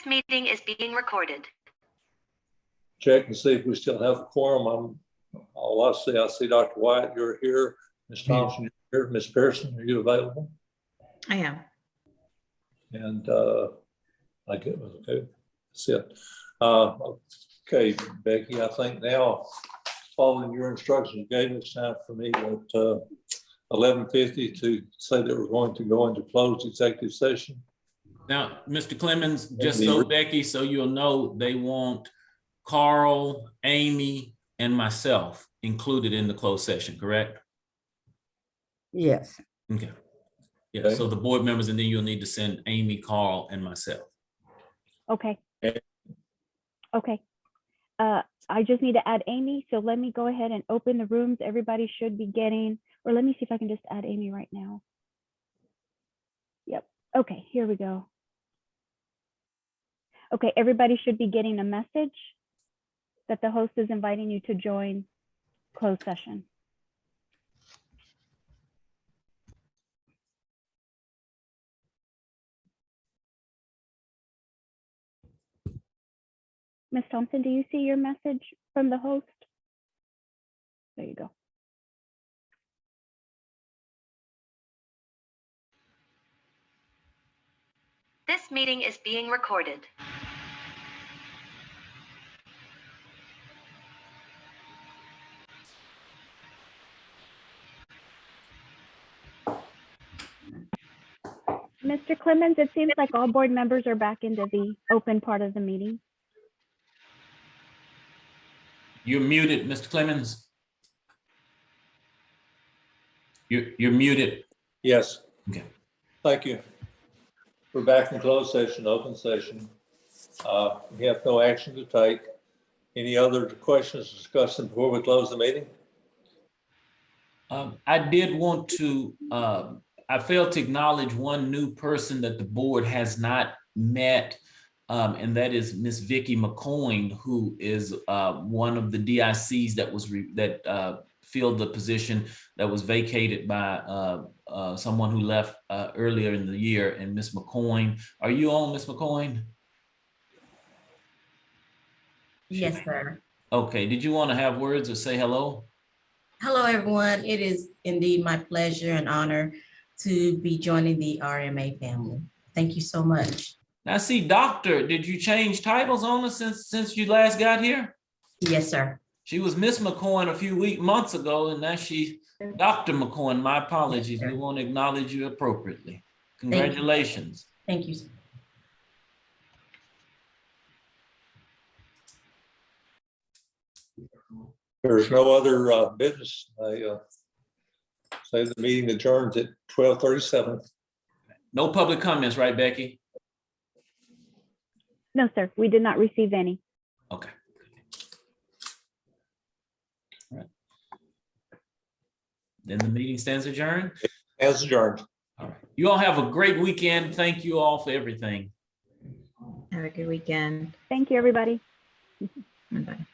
meeting is being recorded. Check and see if we still have a quorum. I see Dr. White, you're here. Ms. Thompson, you're here. Ms. Pearson, are you available? I am. And I get it. Okay, that's it. Okay, Becky, I think now, following your instructions you gave, it's time for me at 11:50 to say that we're going to go into closed executive session. Now, Mr. Clemens, just so Becky, so you'll know, they want Carl, Amy, and myself included in the closed session, correct? Yes. Okay. Yeah, Okay. so the board members, and then you'll need to send Amy, Carl, and myself. Okay. Okay. Okay. I just need to add Amy, so let me go ahead and open the rooms. Everybody should be getting, or let me see if I can just add Amy right now. Yep. Okay, here we go. Okay, everybody should be getting a message that the host is inviting you to join closed session. Ms. Thompson, do you see your message from the host? There you go. This meeting is being recorded. Mr. Clemens, it seems like all board members are back into the open part of the meeting. You're muted, Mr. Clemens. You're muted. Yes. Okay. Thank you. We're back in closed session, open session. We have no action to take. Any other questions, discussion before we close the meeting? I did want to, I failed to acknowledge one new person that the board has not met, and that is Miss Vicky McCoyne, who is one of the DICs that was filled the position that was vacated by someone who left earlier in the year. And Miss McCoyne, are you on, Miss McCoyne? Yes, sir. Okay, did you want to have words or say hello? Hello, everyone. It is indeed my pleasure and honor to be joining the RMA family. Thank you so much. Now, see, doctor, did you change titles on us since you last got here? Yes, sir. She was Miss McCoyne a few months ago, and now she's Dr. McCoyne. My apologies. Yes, we want to acknowledge you appropriately. Congratulations. Thank you. There's no other business. I say the meeting adjourns at 12:37. No public comments, right, Becky? No, sir, we did not receive any. Okay. All right. Then the meeting stands adjourned? As adjourned. All right. You all have a great weekend. Thank you all for everything. Have a good weekend. Thank you, everybody. Bye.